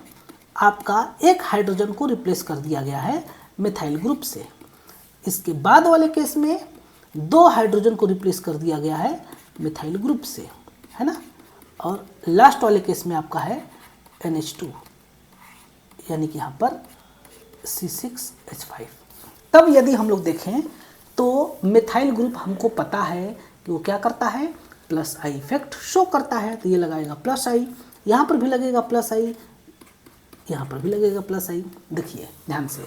आपका एक हाइड्रोजन को रिप्लेस कर दिया गया है मिथाइल ग्रुप से। इसके बाद वाले केस में 2 हाइड्रोजन को रिप्लेस कर दिया गया है मिथाइल ग्रुप से, है ना। और लास्ट वाले केस में आपका है NH2, यानी कि यहाँ पर C6H5। तब यदि हम लोग देखें तो मिथाइल ग्रुप हमको पता है कि वो क्या करता है, प्लस आई इफेक्ट शो करता है, तो ये लगाएगा प्लस आई, यहाँ पर भी लगेगा प्लस आई, यहाँ पर भी लगेगा प्लस आई। देखिए ध्यान से,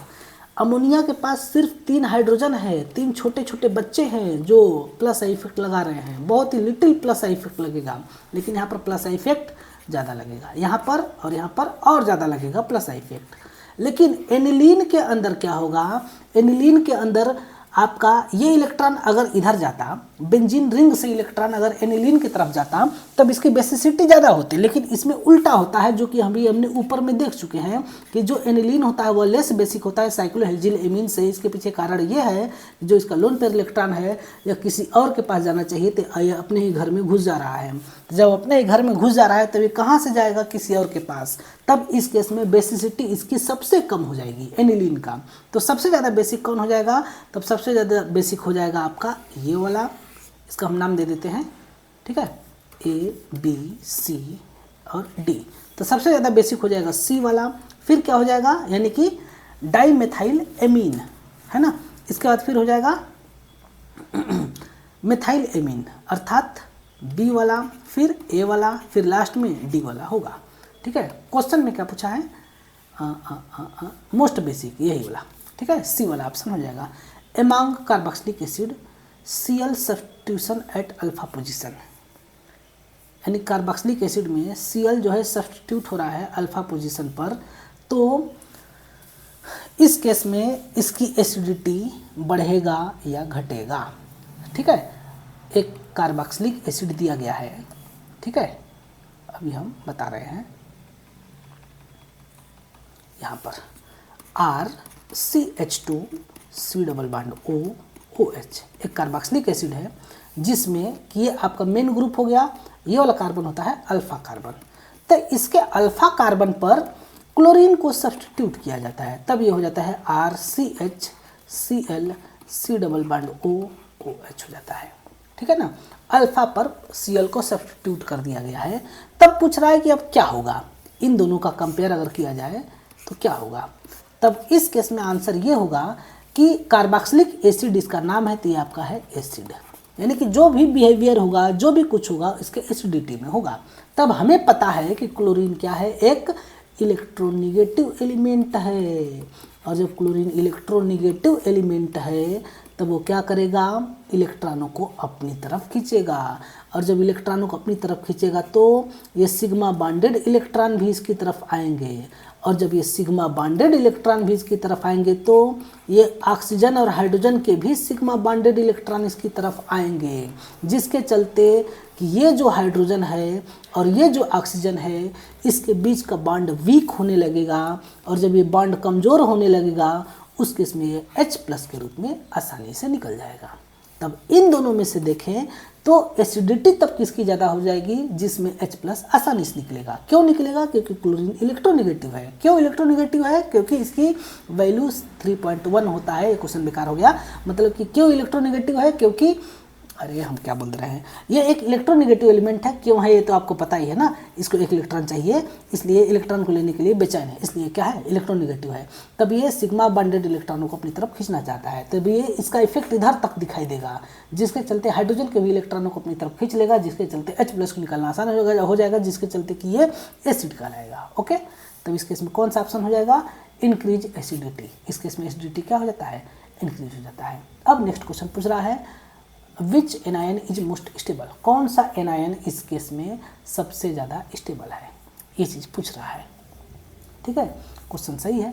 अमोनिया के पास सिर्फ 3 हाइड्रोजन है, 3 छोटे छोटे बच्चे हैं जो प्लस आई इफेक्ट लगा रहे हैं, बहुत ही लिटिल प्लस आई इफेक्ट लगेगा, लेकिन यहाँ पर प्लस आई इफेक्ट ज़्यादा लगेगा, यहाँ पर और यहाँ पर और ज़्यादा लगेगा प्लस आई इफेक्ट। लेकिन एनिलीन के अंदर क्या होगा, एनिलीन के अंदर आपका ये इलेक्ट्रॉन अगर इधर जाता, बेंजीन रिंग से इलेक्ट्रॉन अगर एनिलीन की तरफ जाता तब इसकी बेसिसिटी ज़्यादा होती, लेकिन इसमें उल्टा होता है, जो कि हमने ऊपर में देख चुके हैं कि जो एनिलीन होता है वो लेस बेसिक होता है साइक्लोहेक्सिल एमीन से। इसके पीछे कारण ये है कि जो इसका लोन पेयर इलेक्ट्रॉन है या किसी और के पास जाना चाहिए तो ये अपने ही घर में घुस जा रहा है। जब अपने ही घर में घुस जा रहा है तब ये कहाँ से जाएगा, किसी और के पास, तब इस केस में बेसिसिटी इसकी सबसे कम हो जाएगी एनिलीन का। तो सबसे ज़्यादा बेसिक कौन हो जाएगा, तब सबसे ज़्यादा बेसिक हो जाएगा आपका ये वाला, इसका हम नाम दे देते हैं, ठीक है, A, B, C और D। तो सबसे ज़्यादा बेसिक हो जाएगा C वाला। फिर क्या हो जाएगा, यानी कि डाईमेथाइल एमीन, है ना। इसके बाद फिर हो जाएगा मिथाइल एमीन, अर्थात B वाला, फिर A वाला, फिर लास्ट में D वाला होगा। ठीक है, क्वेश्चन में क्या पूछा है, मोस्ट बेसिक यही वाला, ठीक है, C वाला ऑप्शन हो जाएगा। Among carboxylic acid Cl substitution at alpha position, यानी कार्बोक्सिलिक एसिड में Cl जो है सब्स्टिट्यूट हो रहा है अल्फा पोजीशन पर, तो इस केस में इसकी एसिडिटी बढ़ेगा या घटेगा। ठीक है, एक कार्बोक्सिलिक एसिड दिया गया है, ठीक है, अभी हम बता रहे हैं यहाँ पर RCH2 C double bond OH एक कार्बोक्सिलिक एसिड है जिसमें कि ये आपका मेन ग्रुप हो गया, ये वाला कार्बन होता है अल्फा कार्बन। तो इसके अल्फा कार्बन पर क्लोरीन को सब्स्टिट्यूट किया जाता है, तब ये हो जाता है RCHCl C double bond OH हो जाता है। ठीक है ना, अल्फा पर Cl को सब्स्टिट्यूट कर दिया गया है। तब पूछ रहा है कि अब क्या होगा, इन दोनों का कंपेयर अगर किया जाए तो क्या होगा। तब इस केस में आंसर ये होगा कि कार्बोक्सिलिक एसिड इसका नाम है, तो ये आपका है एसिड, यानी कि जो भी बिहेवियर होगा, जो भी कुछ होगा इसके एसिडिटी में होगा। तब हमें पता है कि क्लोरीन क्या है, एक इलेक्ट्रोनिगेटिव एलिमेंट है, और जब क्लोरीन इलेक्ट्रोनिगेटिव एलिमेंट है तब वो क्या करेगा, इलेक्ट्रॉनों को अपनी तरफ खींचेगा, और जब इलेक्ट्रॉनों को अपनी तरफ खींचेगा तो ये सिग्मा बॉन्डेड इलेक्ट्रॉन भी इसकी तरफ आएंगे, और जब ये सिग्मा बॉन्डेड इलेक्ट्रॉन भी इसकी तरफ आएंगे तो ये ऑक्सीजन और हाइड्रोजन के भी सिग्मा बॉन्डेड इलेक्ट्रॉन इसकी तरफ आएंगे, जिसके चलते कि ये जो हाइड्रोजन है और ये जो ऑक्सीजन है इसके बीच का बॉन्ड वीक होने लगेगा, और जब ये बॉन्ड कमज़ोर होने लगेगा उस केस में ये H+ के रूप में आसानी से निकल जाएगा। तब इन दोनों में से देखें तो एसिडिटी तब किसकी ज़्यादा हो जाएगी, जिसमें H+ आसानी से निकलेगा। क्यों निकलेगा, क्योंकि क्लोरीन इलेक्ट्रोनिगेटिव है। क्यों इलेक्ट्रोनिगेटिव है, क्योंकि इसकी वैल्यू 3.1 होता है। ये क्वेश्चन बेकार हो गया, मतलब कि क्यों इलेक्ट्रोनिगेटिव है, क्योंकि अरे हम क्या बोल रहे हैं, ये एक इलेक्ट्रोनेगेटिव एलिमेंट है, क्यों है ये तो आपको पता ही है ना, इसको एक इलेक्ट्रॉन चाहिए, इसलिए इलेक्ट्रॉन को लेने के लिए बेचैन है, इसलिए क्या है, इलेक्ट्रोनेगेटिव है। तब ये सिग्मा बॉन्डेड इलेक्ट्रॉनों को अपनी तरफ खींचना चाहता है, तब ये इसका इफेक्ट इधर तक दिखाई देगा, जिसके चलते हाइड्रोजन के भी इलेक्ट्रॉनों को अपनी तरफ खींच लेगा, जिसके चलते H+ को निकालना आसान हो जाएगा, जिसके चलते कि ये एसिड कहलाएगा। ओके, तब इस केस में कौन सा ऑप्शन हो जाएगा, इंक्रीज एसिडिटी। इस केस में एसिडिटी क्या हो जाता है, इंक्रीज हो जाता है। अब नेक्स्ट क्वेश्चन पूछ रहा है विच एनायन इज मोस्ट स्टेबल, कौन सा एनायन इस केस में सबसे ज़्यादा स्टेबल है, ये चीज़ पूछ रहा है। ठीक है, क्वेश्चन सही है,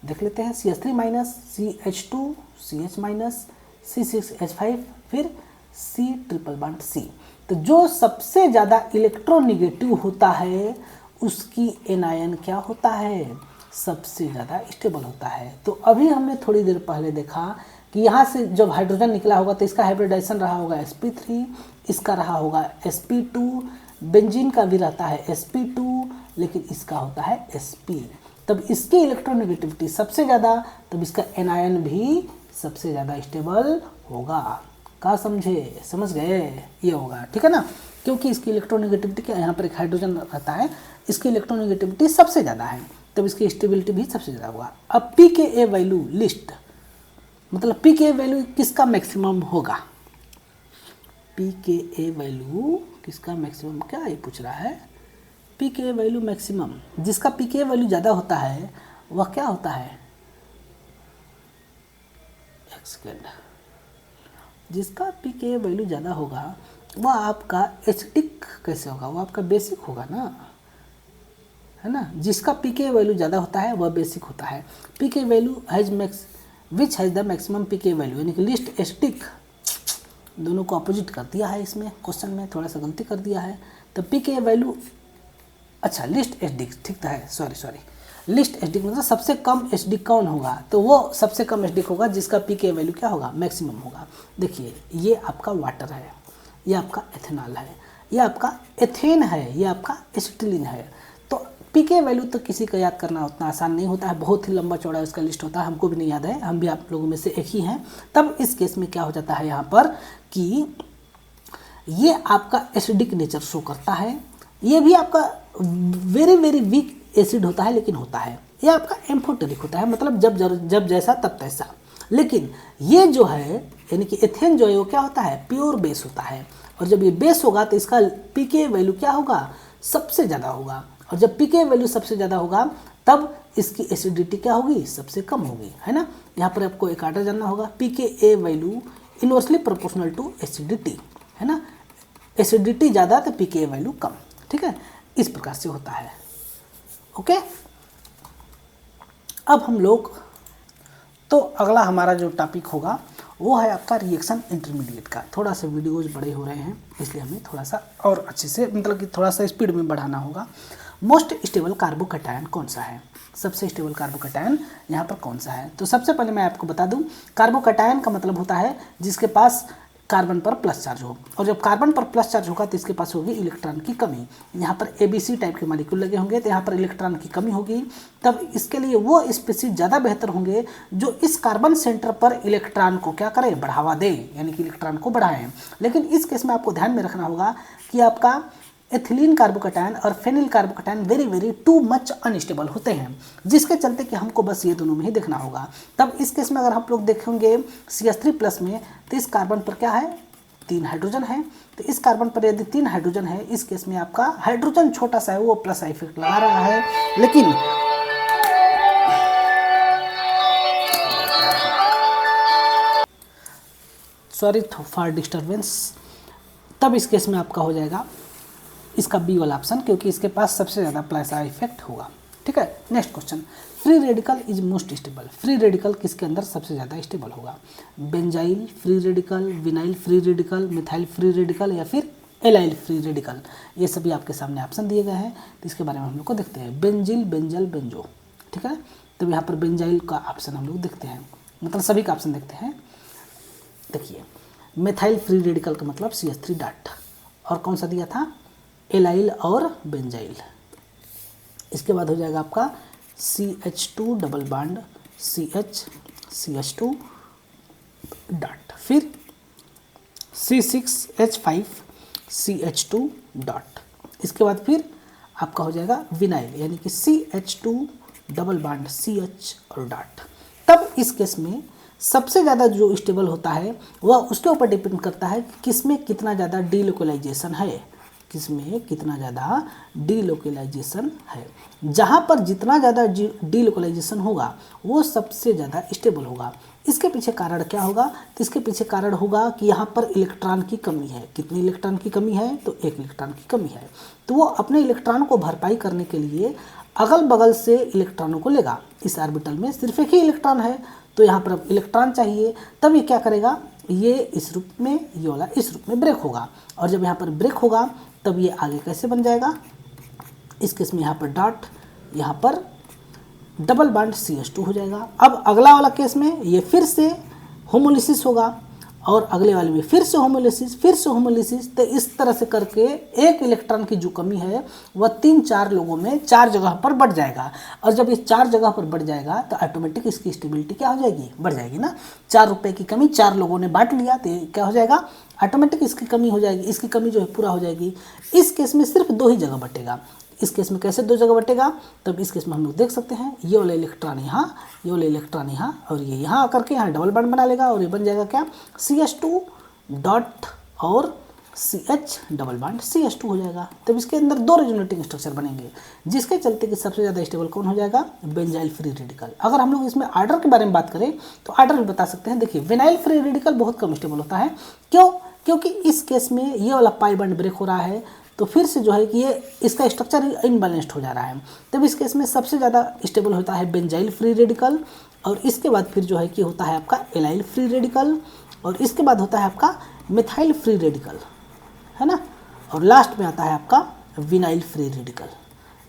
देख लेते हैं। CH3- CH2 CH- C6H5 फिर C ट्रिपल बॉन्ड C। तो जो सबसे ज़्यादा इलेक्ट्रोनेगेटिव होता है उसकी एनायन क्या होता है, सबसे ज़्यादा स्टेबल होता है। तो अभी हमने थोड़ी देर पहले देखा कि यहाँ से जब हाइड्रोजन निकला होगा तो इसका हाइब्रिडाइजेशन रहा होगा sp3, इसका रहा होगा sp2, बेंजीन का भी रहता है sp2, लेकिन इसका होता है sp। तब इसकी इलेक्ट्रोनेगेटिविटी सबसे ज़्यादा, तब इसका एनायन भी सबसे ज़्यादा स्टेबल होगा। क्या समझे, समझ गए, ये होगा। ठीक है ना, क्योंकि इसकी इलेक्ट्रोनेगेटिविटी क्या, यहाँ पर एक हाइड्रोजन रहता है, इसकी इलेक्ट्रोनेगेटिविटी सबसे ज़्यादा है, तब इसकी स्टेबिलिटी भी सबसे ज़्यादा होगा। अब pKa वैल्यू लिस्ट, मतलब pKa वैल्यू किसका मैक्सिमम होगा, pKa वैल्यू किसका मैक्सिमम, क्या ये पूछ रहा है, pKa वैल्यू मैक्सिमम, जिसका pKa वैल्यू ज़्यादा होता है वह क्या होता है, एक सेकेंड, जिसका pKa वैल्यू ज़्यादा होगा वह आपका एसिडिक कैसे होगा, वो आपका बेसिक होगा ना, है ना। जिसका pKa वैल्यू ज़्यादा होता है वह बेसिक होता है। pKa value has which has the maximum pKa value, यानी कि लिस्ट एसिडिक, दोनों को अपोजिट कर दिया है इसमें, क्वेश्चन में थोड़ा सा गलती कर दिया है। तो pKa वैल्यू, अच्छा लिस्ट एसिडिक ठीक है, सॉरी लिस्ट एसिडिक मतलब सबसे कम एसिडिक कौन होगा, तो वो सबसे कम एसिडिक होगा जिसका pKa वैल्यू क्या होगा, मैक्सिमम होगा। देखिए ये आपका वाटर है, ये आपका एथेनॉल है, ये आपका एथेन है, ये आपका एसिटिलीन है। तो pKa वैल्यू तो किसी का याद करना उतना आसान नहीं होता है, बहुत ही लंबा चौड़ा इसका लिस्ट होता है, हमको भी नहीं याद है, हम भी आप लोगों में से एक ही हैं। तब इस केस में क्या हो जाता है यहाँ पर कि ये आपका एसिडिक नेचर शो करता है, ये भी आपका वेरी वीक एसिड होता है लेकिन होता है, ये आपका एम्फोटेरिक होता है, मतलब जब जैसा तब तैसा। लेकिन ये जो है यानी कि एथेन जो है वो क्या होता है, प्योर बेस होता है, और जब ये बेस होगा तो इसका pKa वैल्यू क्या होगा, सबसे ज़्यादा होगा, और जब pKa वैल्यू सबसे ज़्यादा होगा तब इसकी एसिडिटी क्या होगी, सबसे कम होगी, है ना। यहाँ पर आपको एक आर्डर जानना होगा, pKa value inversely proportional to acidity, है ना, एसिडिटी ज़्यादा तो pKa वैल्यू कम। ठीक है, इस प्रकार से होता है। ओके, अब हम लोग तो अगला हमारा जो टॉपिक होगा वो है आपका रिएक्शन इंटरमीडिएट का। थोड़ा सा वीडियोज बड़े हो रहे हैं इसलिए हमें थोड़ा सा और अच्छे से, मतलब कि थोड़ा सा स्पीड में बढ़ाना होगा। मोस्ट स्टेबल कार्बोकैटायन कौन सा है, सबसे स्टेबल कार्बोकैटायन यहाँ पर कौन सा है। तो सबसे पहले मैं आपको बता दूँ, कार्बोकैटायन का मतलब होता है जिसके पास कार्बन पर प्लस चार्ज हो, और जब कार्बन पर प्लस चार्ज होगा तो इसके पास होगी इलेक्ट्रॉन की कमी। यहाँ पर ABC टाइप के मॉलिक्यूल लगे होंगे तो यहाँ पर इलेक्ट्रॉन की कमी होगी, तब इसके लिए वो स्पीसीज ज़्यादा बेहतर होंगे जो इस कार्बन सेंटर पर इलेक्ट्रॉन को क्या करें, बढ़ावा दे, यानी कि इलेक्ट्रॉन को बढ़ाएं। लेकिन इस केस में आपको ध्यान में रखना होगा कि आपका एथिलीन कार्बोकैटायन और phenyl carbocation very too much unstable होते हैं, जिसके चलते कि हमको बस ये दोनों में ही देखना होगा। तब इस केस में अगर हम लोग देखेंगे CH3+ में, तो इस कार्बन पर क्या है, 3 हाइड्रोजन है, तो इस कार्बन पर यदि 3 हाइड्रोजन है, इस केस में आपका हाइड्रोजन छोटा सा है, वो प्लस इफेक्ट लगा रहा है, लेकिन सॉरी फॉर डिस्टर्बेंस। तब इस केस में आपका हो जाएगा इसका बी वाला ऑप्शन, क्योंकि इसके पास सबसे ज़्यादा प्लस इफेक्ट होगा। ठीक है, next question, free radical is most stable, free radical किसके अंदर सबसे ज़्यादा स्टेबल होगा, benzyl free radical, vinyl free radical, methyl free radical या फिर एलाइल फ्री रेडिकल। ये सभी आपके सामने ऑप्शन दिए गए हैं, तो इसके बारे में हम लोग को देखते हैं। बेंजिल, बेंजल, बेंजो, ठीक है, तो यहाँ पर बेंजाइल का ऑप्शन हम लोग देखते हैं, मतलब सभी का ऑप्शन देखते हैं। देखिए मिथाइल फ्री रेडिकल का मतलब CH3 डॉट, और कौन सा दिया था, एलाइल और बेंजाइल। इसके बाद हो जाएगा आपका CH2 double bond CH CH2 dot, फिर C6H5CH2 डॉट। इसके बाद फिर आपका हो जाएगा विनाइल यानी कि CH2 डबल बॉन्ड CH और डॉट। तब इस केस में सबसे ज़्यादा जो स्टेबल होता है वह उसके ऊपर डिपेंड करता है कि किसमें कितना ज़्यादा डीलोकलाइजेशन है, किसमें कितना ज़्यादा डीलोकलाइजेशन है। जहाँ पर जितना ज़्यादा डीलोकलाइजेशन होगा वो सबसे ज़्यादा स्टेबल होगा। इसके पीछे कारण क्या होगा? तो इसके पीछे कारण होगा कि यहाँ पर इलेक्ट्रॉन की कमी है। कितने इलेक्ट्रॉन की कमी है? तो एक इलेक्ट्रॉन की कमी है। तो वो अपने इलेक्ट्रॉन को भरपाई करने के लिए अगल बगल से इलेक्ट्रॉनों को लेगा। इस ऑर्बिटल में सिर्फ एक ही इलेक्ट्रॉन है तो यहाँ पर अब इलेक्ट्रॉन चाहिए, तब ये क्या करेगा, ये इस रूप में, ये वाला इस रूप में ब्रेक होगा। और जब यहाँ पर ब्रेक होगा तब ये आगे कैसे बन जाएगा, इस केस में यहाँ पर डॉट, यहाँ पर डबल बॉन्ड CH2 हो जाएगा। अब अगला वाला केस में ये फिर से होमोलिसिस होगा और अगले वाले में फिर से होमोलिसिस, फिर से होमोलिसिस। तो इस तरह से करके एक इलेक्ट्रॉन की जो कमी है वह 3-4 लोगों में 4 जगह पर बढ़ जाएगा। और जब ये 4 जगह पर बढ़ जाएगा तो ऑटोमेटिक इसकी स्टेबिलिटी क्या हो जाएगी, बढ़ जाएगी ना। 4 रुपये की कमी 4 लोगों ने बांट लिया तो क्या हो जाएगा, ऑटोमेटिक इसकी कमी हो जाएगी, इसकी कमी जो है पूरा हो जाएगी। इस केस में सिर्फ 2 ही जगह बटेगा। इस केस में कैसे 2 जगह बटेगा, तब इस केस में हम लोग देख सकते हैं ये वाला इलेक्ट्रॉन यहाँ, ये वाला इलेक्ट्रॉन यहाँ, और ये यहाँ आकर के यहाँ डबल बॉन्ड बना लेगा और ये बन जाएगा क्या, CH2 डॉट और CH डबल बॉन्ड CH2 हो जाएगा। तब इसके अंदर 2 रेजोनेटिंग स्ट्रक्चर बनेंगे, जिसके चलते कि सबसे ज़्यादा स्टेबल कौन हो जाएगा, बेंजाइल फ्री रेडिकल। अगर हम लोग इसमें आर्डर के बारे में बात करें तो आर्डर भी बता सकते हैं। देखिए विनाइल फ्री रेडिकल बहुत कम स्टेबल होता है। क्यों? क्योंकि इस केस में ये वाला पाई बॉन्ड ब्रेक हो रहा है तो फिर से जो है कि ये इसका स्ट्रक्चर इनबैलेंस्ड हो जा रहा है। तब इस केस में सबसे ज़्यादा स्टेबल होता है बेंजाइल फ्री रेडिकल, और इसके बाद फिर जो है कि होता है आपका एलाइल फ्री रेडिकल, और इसके बाद होता है आपका मिथाइल फ्री रेडिकल, है ना, और लास्ट में आता है आपका विनाइल फ्री रेडिकल।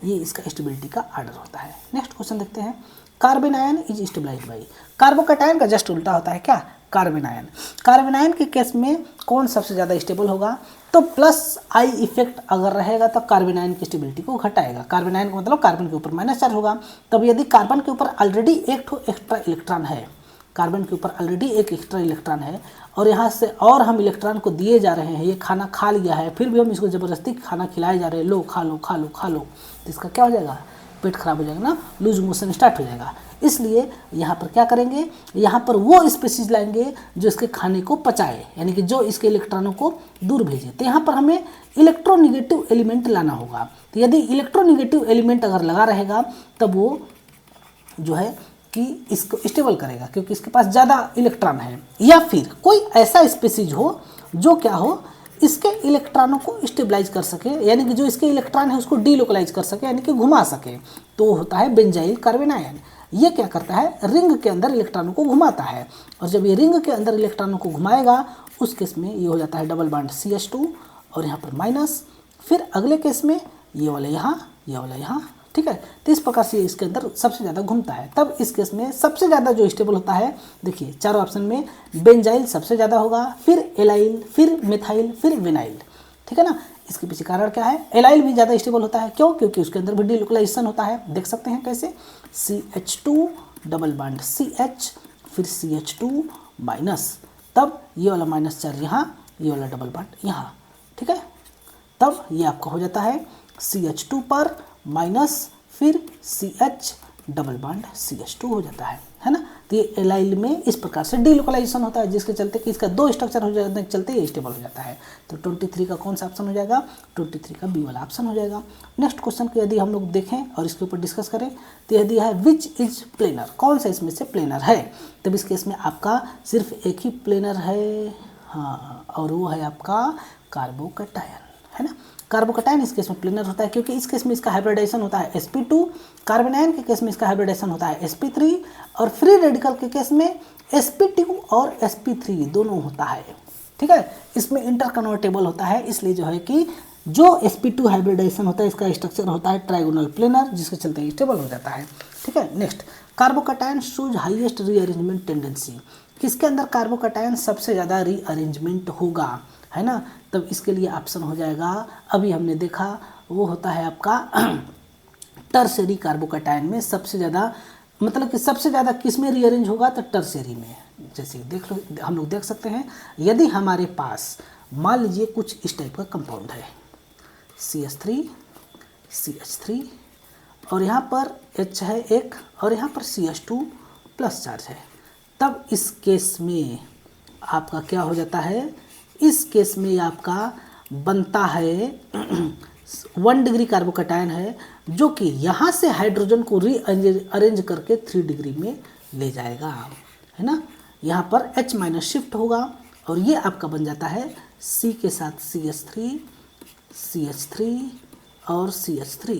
ये इसका स्टेबिलिटी का आर्डर होता है। नेक्स्ट क्वेश्चन देखते हैं, carbon ion is stabilized by, carbocation का जस्ट उल्टा होता है क्या, कार्बन आयन। कार्बन आयन के केस में कौन सबसे ज़्यादा स्टेबल होगा, तो प्लस आई इफेक्ट अगर रहेगा तो कार्बन आयन की स्टेबिलिटी को घटाएगा। कार्बन आयन का मतलब कार्बन के ऊपर माइनस चार्ज होगा। तब यदि कार्बन के ऊपर ऑलरेडी एक एक्स्ट्रा इलेक्ट्रॉन है, कार्बन के ऊपर ऑलरेडी एक एक्स्ट्रा इलेक्ट्रॉन है और यहाँ से और हम इलेक्ट्रॉन को दिए जा रहे हैं, ये खाना खा लिया है, फिर भी हम इसको ज़बरदस्ती खाना खिलाए जा रहे हैं, लो खा लो खा लो खा लो, तो इसका क्या हो जाएगा, पेट खराब हो जाएगा ना, लूज मोशन स्टार्ट हो जाएगा। इसलिए यहाँ पर क्या करेंगे, यहाँ पर वो स्पीसीज लाएंगे जो इसके खाने को पचाए, यानी कि जो इसके इलेक्ट्रॉनों को दूर भेजे। तो यहाँ पर हमें इलेक्ट्रोनिगेटिव एलिमेंट लाना होगा। तो यदि इलेक्ट्रोनिगेटिव एलिमेंट अगर लगा रहेगा तब वो जो है कि इसको स्टेबल करेगा, क्योंकि इसके पास ज़्यादा इलेक्ट्रॉन है। या फिर कोई ऐसा स्पीसीज हो जो क्या हो, इसके इलेक्ट्रॉनों को स्टेबलाइज कर सके, यानी कि जो इसके इलेक्ट्रॉन है उसको डीलोकलाइज कर सके, यानी कि घुमा सके, तो होता है बेंजाइल कार्बन आयन। ये क्या करता है, रिंग के अंदर इलेक्ट्रॉनों को घुमाता है, और जब ये रिंग के अंदर इलेक्ट्रॉनों को घुमाएगा उस केस में ये हो जाता है डबल बॉन्ड CH2 और यहाँ पर माइनस, फिर अगले केस में ये वाला यहाँ, ये वाला यहाँ, ठीक है। तो इस प्रकार से इसके अंदर सबसे ज़्यादा घूमता है। तब इस केस में सबसे ज़्यादा जो स्टेबल होता है, देखिए चारों ऑप्शन में बेंजाइल सबसे ज़्यादा होगा, फिर एलाइल, फिर मिथाइल, फिर विनाइल, ठीक है ना। इसके पीछे कारण क्या है, एलाइल भी ज़्यादा स्टेबल होता है। क्यों? क्योंकि उसके अंदर भी डीलोकलाइजेशन होता है। देख सकते हैं कैसे, CH2 डबल बॉन्ड CH, फिर CH2 माइनस, तब ये वाला माइनस चार्ज यहाँ, ये वाला डबल बॉन्ड यहाँ, ठीक है। तब ये आपका हो जाता है CH2 पर माइनस, फिर CH डबल बॉन्ड CH2 हो जाता है ना। तो ये एलाइल में इस प्रकार से डीलोकलाइजेशन होता है, जिसके चलते कि इसका 2 स्ट्रक्चर हो जाने के चलते ये स्टेबल हो जाता है। तो 23 का कौन सा ऑप्शन हो जाएगा, 23 का बी वाला ऑप्शन हो जाएगा। नेक्स्ट क्वेश्चन को यदि हम लोग देखें और इसके ऊपर डिस्कस करें तो यदि है विच इज प्लेनर, कौन सा इसमें से प्लेनर है, तब इस केस में आपका सिर्फ एक ही प्लेनर है, हाँ, और वो है आपका कार्बोकैटायन, है ना। कार्बोकैटायन इस केस में प्लेनर होता है, क्योंकि इस केस में इसका हाइब्रिडाइजेशन होता है sp2, कार्बन आयन के केस में इसका हाइब्रिडाइजेशन होता है sp3, और फ्री रेडिकल के केस में sp2 और sp3 दोनों होता है, ठीक है। इसमें इंटर कन्वर्टेबल होता है, इसलिए जो है कि जो sp2 हाइब्रिडाइजेशन होता है इसका स्ट्रक्चर होता है ट्राइगोनल प्लेनर, जिसके चलते स्टेबल हो जाता है, ठीक है। Next, carbocation shows highest rearrangement tendency, किसके अंदर कार्बोकैटायन सबसे ज़्यादा रीअरेंजमेंट होगा, है ना। तब इसके लिए ऑप्शन हो जाएगा, अभी हमने देखा वो होता है आपका टर्शरी कार्बोकैटायन में सबसे ज़्यादा, मतलब कि सबसे ज़्यादा किस में रीअरेंज होगा, तो टर्शरी में, जैसे देख लो, हम लोग देख सकते हैं यदि हमारे पास मान लीजिए कुछ इस टाइप का कंपाउंड है CH3 CH3 और यहाँ पर H है एक और यहाँ पर CH2 प्लस चार्ज है, तब इस केस में आपका क्या हो जाता है, इस केस में आपका बनता है 1 डिग्री कार्बोकैटायन है जो कि यहाँ से हाइड्रोजन को रीअरेंज करके 3 डिग्री में ले जाएगा, है ना। यहाँ पर H माइनस शिफ्ट होगा और ये आपका बन जाता है C के साथ CH3 CH3 और CH3,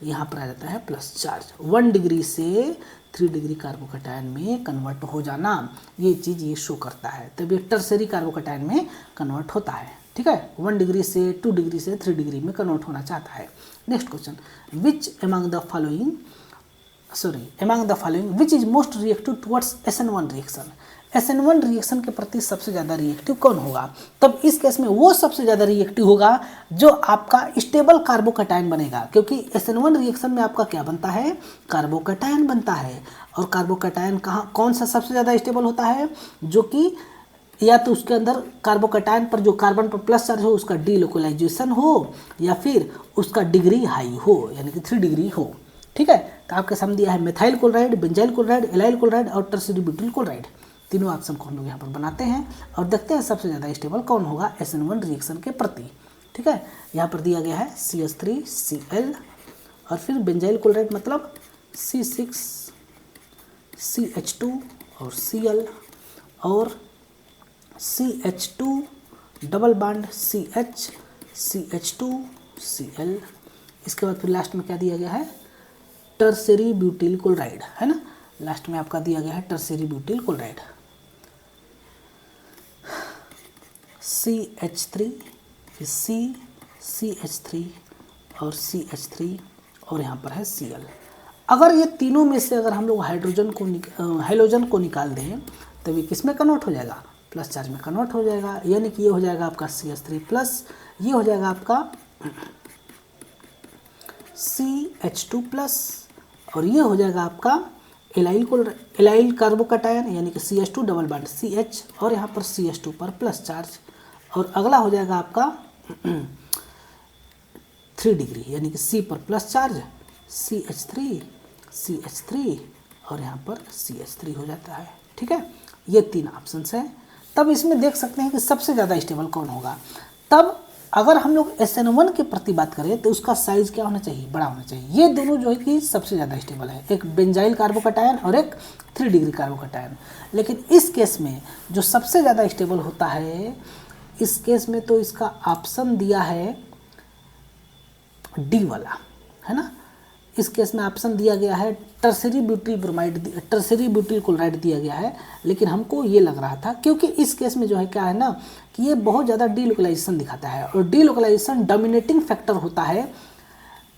यहाँ पर आ जाता है प्लस चार्ज। 1 डिग्री से 3 डिग्री कार्बोकैटायन में कन्वर्ट हो जाना, ये चीज़ ये शो करता है, तब ये टर्सरी कार्बोकैटायन में कन्वर्ट होता है, ठीक है। 1 डिग्री से 2 डिग्री से 3 डिग्री में कन्वर्ट होना चाहता है। Next question, which among the following which is most reactive towards SN1 reaction, SN1 reaction के प्रति सबसे ज़्यादा रिएक्टिव कौन होगा, तब इस केस में वो सबसे ज़्यादा रिएक्टिव होगा जो आपका स्टेबल कार्बोकैटायन बनेगा, क्योंकि SN1 रिएक्शन में आपका क्या बनता है, कार्बोकैटायन बनता है। और कार्बोकैटायन कौन सा सबसे ज़्यादा स्टेबल होता है, जो कि या तो उसके अंदर कार्बोकैटायन पर जो कार्बन पर प्लस चार्ज हो उसका डीलोकलाइजेशन हो या फिर उसका डिग्री हाई हो, यानी कि 3 डिग्री हो, ठीक है। तो आपके सामने दिया है methyl chloride, benzyl chloride, allyl chloride और टर्सरी ब्यूटिल क्लोराइड। तीनों ऑप्शन को हम लोग यहाँ पर बनाते हैं और देखते हैं सबसे ज़्यादा स्टेबल कौन होगा SN1 रिएक्शन के प्रति, ठीक है। यहाँ पर दिया गया है CH3 Cl और फिर बेंजाइल क्लोराइड मतलब C6 CH2 और Cl और CH2 double bond CH CH2 Cl। इसके बाद फिर लास्ट में क्या दिया गया है, टर्सरी ब्यूटिल क्लोराइड, है ना। लास्ट में आपका दिया गया है टर्सरी ब्यूटिल क्लोराइड CH3 फिर CH3 और CH3 और यहाँ पर है Cl। अगर ये तीनों में से अगर हम लोग हाइड्रोजन को निकाल दें तब ये किस में कन्वर्ट हो जाएगा, प्लस चार्ज में कन्वर्ट हो जाएगा, यानी कि ये हो जाएगा आपका CH3 प्लस, ये हो जाएगा आपका CH2 प्लस और ये हो जाएगा आपका एलाइल कार्बोकैटायन यानी कि CH2 डबल बॉन्ड CH और यहाँ पर CH2 पर प्लस चार्ज, और अगला हो जाएगा आपका 3 डिग्री यानी कि C पर प्लस चार्ज CH3 और यहाँ पर CH3 हो जाता है, ठीक है। ये 3 ऑप्शंस हैं। तब इसमें देख सकते हैं कि सबसे ज़्यादा स्टेबल कौन होगा। तब अगर हम लोग SN1 के प्रति बात करें तो उसका साइज़ क्या होना चाहिए, बड़ा होना चाहिए। ये दोनों जो है कि सबसे ज़्यादा स्टेबल है, एक बेंजाइल कार्बोकैटायन और एक 3 डिग्री कार्बोकैटायन। लेकिन इस केस में जो सबसे ज़्यादा स्टेबल होता है, इस केस में तो इसका ऑप्शन दिया है डी वाला, है ना। इस केस में ऑप्शन दिया गया है टर्सरी ब्यूटिल क्लोराइड दिया गया है, लेकिन हमको ये लग रहा था क्योंकि इस केस में जो है क्या है ना कि ये बहुत ज़्यादा डीलोकलाइजेशन दिखाता है और डीलोकलाइजेशन डोमिनेटिंग फैक्टर होता है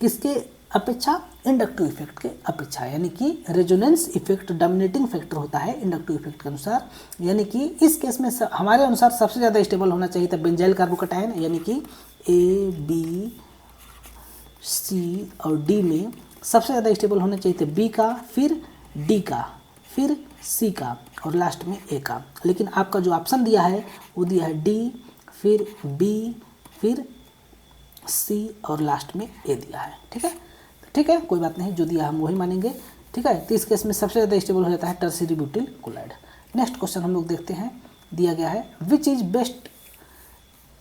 किसके अपेक्षा, इंडक्टिव इफेक्ट के अपेक्षा, यानी कि रेजोनेंस इफेक्ट डोमिनेटिंग फैक्टर होता है इंडक्टिव इफेक्ट के अनुसार। यानी कि इस केस में हमारे अनुसार सबसे ज़्यादा स्टेबल होना चाहिए था बेंजाइल कार्बोकैटायन, यानी कि A B C और D में सबसे ज़्यादा स्टेबल होना चाहिए थे B का, फिर D का, फिर C का और लास्ट में A का। लेकिन आपका जो ऑप्शन दिया है वो दिया है D, फिर B, फिर C और लास्ट में A दिया है, ठीक है, कोई बात नहीं, जो दिया हम वही मानेंगे, ठीक है। तो इस केस में सबसे ज़्यादा स्टेबल हो जाता है tertiary butyl chloride. Next question हम लोग देखते हैं, दिया गया है which is best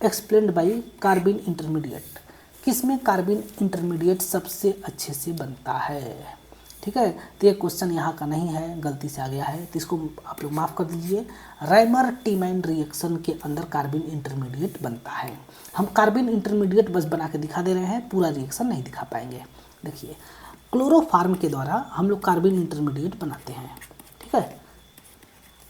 explained by कार्बिन intermediate, किसमें कार्बिन इंटरमीडिएट सबसे अच्छे से बनता है, ठीक है। तो ये क्वेश्चन यहाँ का नहीं है, गलती से आ गया है, तो इसको आप लोग माफ़ कर दीजिए। राइमर टीमाइन रिएक्शन के अंदर कार्बिन इंटरमीडिएट बनता है। हम कार्बिन इंटरमीडिएट बस बना के दिखा दे रहे हैं, पूरा रिएक्शन नहीं दिखा पाएंगे। देखिए, क्लोरोफार्म के द्वारा हम लोग कार्बिन इंटरमीडिएट बनाते हैं, ठीक है।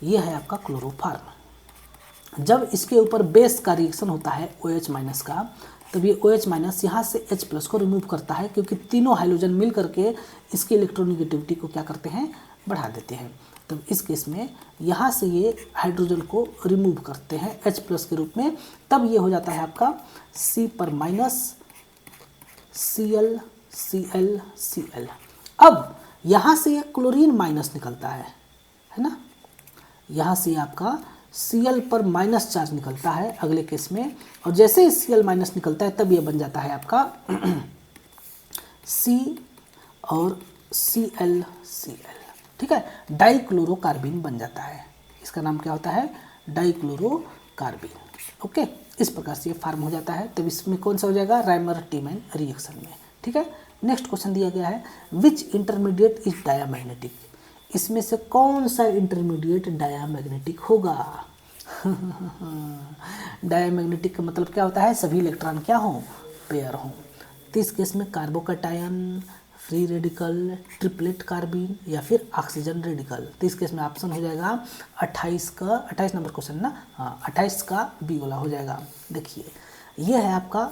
ये है आपका क्लोरोफार्म। जब इसके ऊपर बेस का रिएक्शन होता है OH माइनस का, तब ये OH माइनस यहाँ से H प्लस को रिमूव करता है, क्योंकि तीनों हाइड्रोजन मिल करके इसकी इलेक्ट्रोनेगेटिविटी को क्या करते हैं, बढ़ा देते हैं। तब इस केस में यहाँ से ये हाइड्रोजन को रिमूव करते हैं H प्लस के रूप में, तब ये हो जाता है आपका C पर माइनस Cl Cl Cl। अब यहाँ से ये क्लोरीन माइनस निकलता है ना, यहाँ से आपका Cl पर माइनस चार्ज निकलता है अगले केस में, और जैसे ही Cl माइनस निकलता है तब ये बन जाता है आपका C और Cl, ठीक है, डाइक्लोरोकार्बिन बन जाता है। इसका नाम क्या होता है? डाइक्लोरोकार्बिन। ओके, इस प्रकार से ये फार्म हो जाता है। तब इसमें कौन सा हो जाएगा? राइमर-टीमैन रिएक्शन में। ठीक है, नेक्स्ट क्वेश्चन दिया गया है, विच इंटरमीडिएट इज डायामैग्नेटिक? इसमें से कौन सा इंटरमीडिएट डायामैग्नेटिक होगा? डायामैग्नेटिक का मतलब क्या होता है? सभी इलेक्ट्रॉन क्या हों? पेयर हों। तो इस केस में कार्बोकैटायन, फ्री रेडिकल, ट्रिपलेट कार्बिन या फिर ऑक्सीजन रेडिकल। तो इस केस में ऑप्शन हो जाएगा 28 नंबर क्वेश्चन ना, हाँ 28 का बी वाला हो जाएगा। देखिए ये है आपका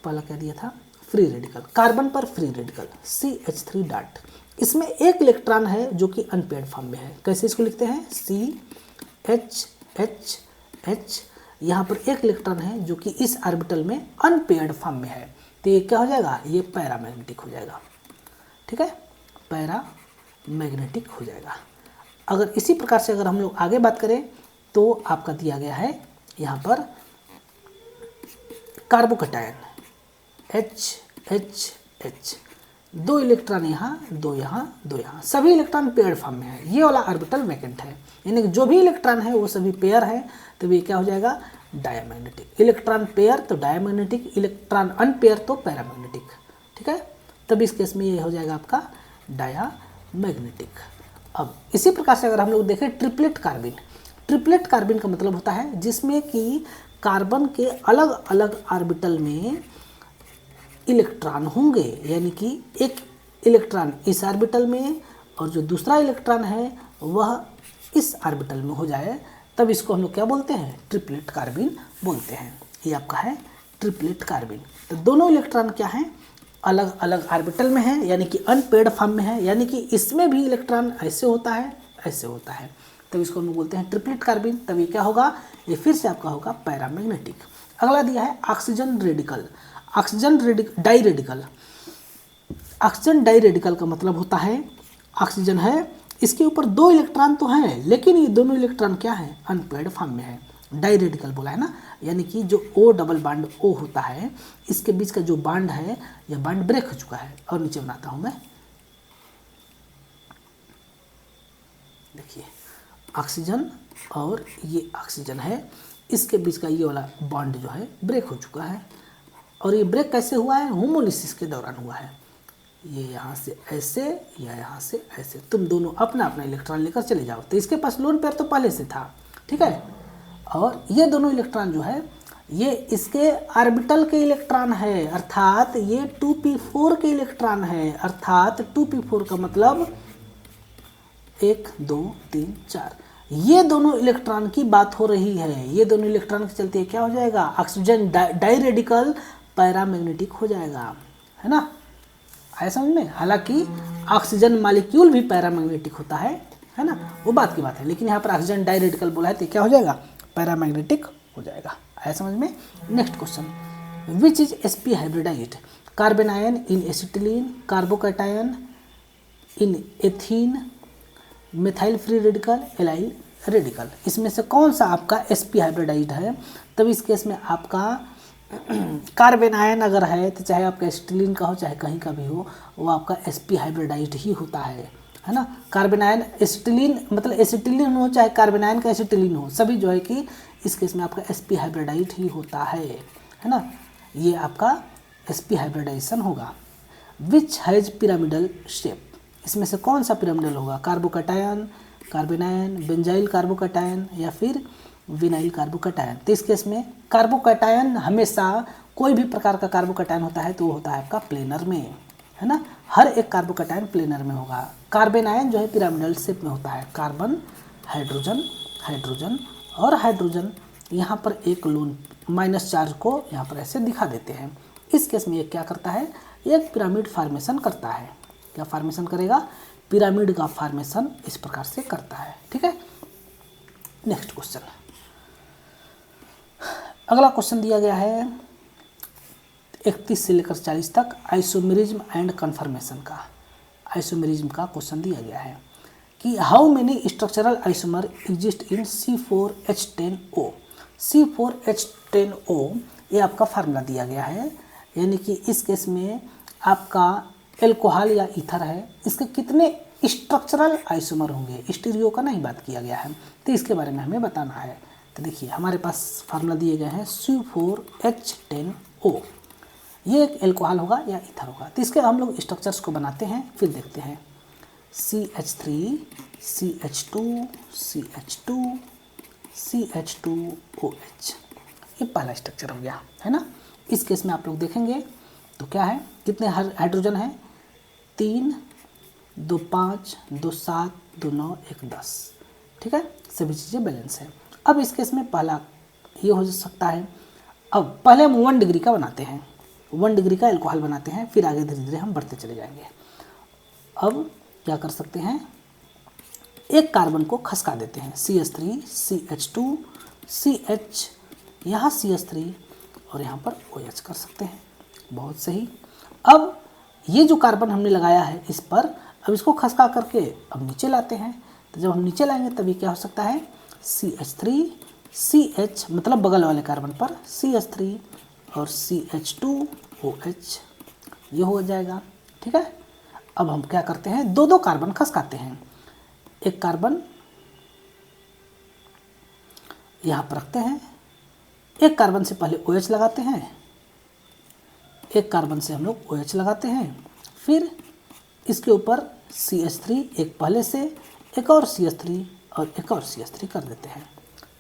पहला क्या दिया था? फ्री रेडिकल, कार्बन पर फ्री रेडिकल CH3 डॉट। इसमें एक इलेक्ट्रॉन है जो कि अनपेयर्ड फॉर्म में है। कैसे इसको लिखते हैं? CHH, यहाँ पर एक इलेक्ट्रॉन है जो कि इस ऑर्बिटल में अनपेयर्ड फॉर्म में है। तो ये क्या हो जाएगा? ये पैरामैग्नेटिक हो जाएगा। ठीक है, पैरामैग्नेटिक हो जाएगा। अगर इसी प्रकार से अगर हम लोग आगे बात करें तो आपका दिया गया है यहाँ पर कार्बोकैटायन HHH, 2 इलेक्ट्रॉन यहाँ, 2 यहाँ, 2 यहाँ, सभी इलेक्ट्रॉन पेयर फॉर्म में है। ये वाला ऑर्बिटल वैकेंट है, यानी कि जो भी इलेक्ट्रॉन है वो सभी पेयर है। तो ये क्या हो जाएगा? डायामैग्नेटिक। इलेक्ट्रॉन पेयर तो डायामैग्नेटिक, इलेक्ट्रॉन अनपेयर तो पैरामैग्नेटिक। ठीक है, तब इस केस में ये हो जाएगा आपका डायामैग्नेटिक। अब इसी प्रकार से अगर हम लोग देखें ट्रिपलेट कार्बिन, ट्रिपलेट कार्बिन का मतलब होता है जिसमें कि कार्बन के अलग अलग ऑर्बिटल में इलेक्ट्रॉन होंगे, यानी कि एक इलेक्ट्रॉन इस ऑर्बिटल में और जो दूसरा इलेक्ट्रॉन है वह इस ऑर्बिटल में हो जाए, तब इसको हम लोग क्या बोलते हैं? ट्रिपलेट कार्बिन बोलते हैं। ये आपका है ट्रिपलेट कार्बिन। तो दोनों इलेक्ट्रॉन क्या हैं? अलग अलग ऑर्बिटल में है, यानी कि अनपेयर्ड फॉर्म में है, यानी कि इसमें भी इलेक्ट्रॉन ऐसे होता है, ऐसे होता है, तब इसको हम बोलते हैं ट्रिपलेट कार्बिन। तब ये क्या होगा? ये फिर से आपका होगा पैरामैग्नेटिक। अगला दिया है oxygen radical, oxygen di radical. Oxygen di radical का मतलब होता है ऑक्सीजन है, इसके ऊपर 2 इलेक्ट्रॉन तो हैं, लेकिन ये दोनों इलेक्ट्रॉन क्या है? अनपेयर्ड फॉर्म में है। डाई रेडिकल बोला है ना, यानी कि जो O डबल बॉन्ड O होता है, इसके बीच का जो बॉन्ड है यह बॉन्ड ब्रेक हो चुका है। और नीचे बनाता हूं मैं, देखिए ऑक्सीजन और ये ऑक्सीजन है, इसके बीच का ये वाला बॉन्ड जो है ब्रेक हो चुका है। और ये ब्रेक कैसे हुआ है? होमोलिसिस के दौरान हुआ है। ये यहाँ से ऐसे या यहाँ से ऐसे, तुम दोनों अपना अपना इलेक्ट्रॉन लेकर चले जाओ। तो इसके पास लोन पेयर तो पहले से था, ठीक है, और ये दोनों इलेक्ट्रॉन जो है ये इसके ऑर्बिटल के इलेक्ट्रॉन है, अर्थात ये 2p4 के इलेक्ट्रॉन है। अर्थात 2p4 का मतलब 1 2 3 4, ये दोनों इलेक्ट्रॉन की बात हो रही है। ये दोनों इलेक्ट्रॉन के चलते क्या हो जाएगा? ऑक्सीजन डाई रेडिकल पैरामैग्नेटिक हो जाएगा, है ना? आया समझ में? हालांकि ऑक्सीजन मॉलिक्यूल भी पैरामैग्नेटिक होता है ना, वो बात की बात है, लेकिन यहाँ पर ऑक्सीजन डाई रेडिकल बोला है तो क्या हो जाएगा? पैरामैग्नेटिक हो जाएगा। आया समझ में? Next question, which is sp hybridized? Carbon ion in acetylene, carbocation in ethene, methyl free radical, allyl radical. इसमें से कौन सा आपका sp हाइब्रिडाइज्ड है? तब इस केस में आपका कार्बन आयन अगर है तो चाहे आपका एसिटिलीन का हो चाहे कहीं का भी हो, वो आपका sp हाइब्रिडाइज्ड ही होता है ना। कार्बन आयन एसिटिलीन मतलब एसिटिलीन हो चाहे कार्बन आयन का एसिटिलीन हो, सभी जो है कि इस केस में आपका sp हाइब्रिडाइज्ड ही होता है ना। ये आपका sp हाइब्रिडाइजेशन होगा। Which has pyramidal shape? इसमें से कौन सा पिरामिडल होगा? Carbocation, carbon ion, benzyl carbocation या फिर विनाइल कार्बोकैटायन। तो इस केस में कार्बोकैटायन हमेशा कोई भी प्रकार का कार्बोकैटायन होता है तो वो होता है आपका प्लेनर में, है ना। हर एक कार्बोकैटायन प्लेनर में होगा। कार्बन आयन जो है पिरामिडल शेप में होता है। कार्बन, हाइड्रोजन, हाइड्रोजन और हाइड्रोजन, यहाँ पर एक लोन माइनस चार्ज को यहाँ पर ऐसे दिखा देते हैं। इस केस में ये क्या करता है? एक पिरामिड फॉर्मेशन करता है। क्या फॉर्मेशन करेगा? पिरामिड का फॉर्मेशन इस प्रकार से करता है, ठीक है। नेक्स्ट क्वेश्चन, अगला क्वेश्चन दिया गया है 31 से लेकर 40 तक, आइसोमेरिज्म एंड कन्फर्मेशन का। आइसोमेरिज्म का क्वेश्चन दिया गया है कि how many structural isomer exist in C4H10O। C4H10O ये आपका फार्मूला दिया गया है, यानी कि इस केस में आपका एल्कोहल या ईथर है, इसके कितने स्ट्रक्चरल आइसोमर होंगे, स्टीरियो का नहीं बात किया गया है, तो इसके बारे में हमें बताना है। तो देखिए हमारे पास फार्मूला दिए गए हैं C4H10O, ये एक एल्कोहल होगा या ईथर होगा। तो इसके हम लोग स्ट्रक्चर्स को बनाते हैं, फिर देखते हैं। CH3 CH2 CH2 CH2OH, ये पहला स्ट्रक्चर हो गया है ना। इस केस में आप लोग देखेंगे तो क्या है, कितने हाइड्रोजन हैं, 3 2 5 2 7 2 9 1 10, ठीक है, सभी चीज़ें बैलेंस है। अब इस केस में पहला ये हो सकता है। अब पहले हम 1 डिग्री का बनाते हैं, 1 डिग्री का एल्कोहल बनाते हैं, फिर आगे धीरे धीरे हम बढ़ते चले जाएंगे। अब क्या कर सकते हैं, एक कार्बन को खसका देते हैं, CH3 CH2 CH, यहाँ CH3 और यहाँ पर OH कर सकते हैं, बहुत सही। अब ये जो कार्बन हमने लगाया है इस पर, अब इसको खसका करके अब नीचे लाते हैं। तो जब हम नीचे लाएंगे तभी क्या हो सकता है, CH3 CH, मतलब बगल वाले कार्बन पर CH3 और CH2OH, ये हो जाएगा, ठीक है। अब हम क्या करते हैं, दो दो कार्बन खसकाते हैं, एक कार्बन यहाँ पर रखते हैं, एक कार्बन से पहले OH लगाते हैं, एक कार्बन से हम लोग OH लगाते हैं, फिर इसके ऊपर CH3 एक पहले से, एक और CH3 और एक और CH3 कर देते हैं,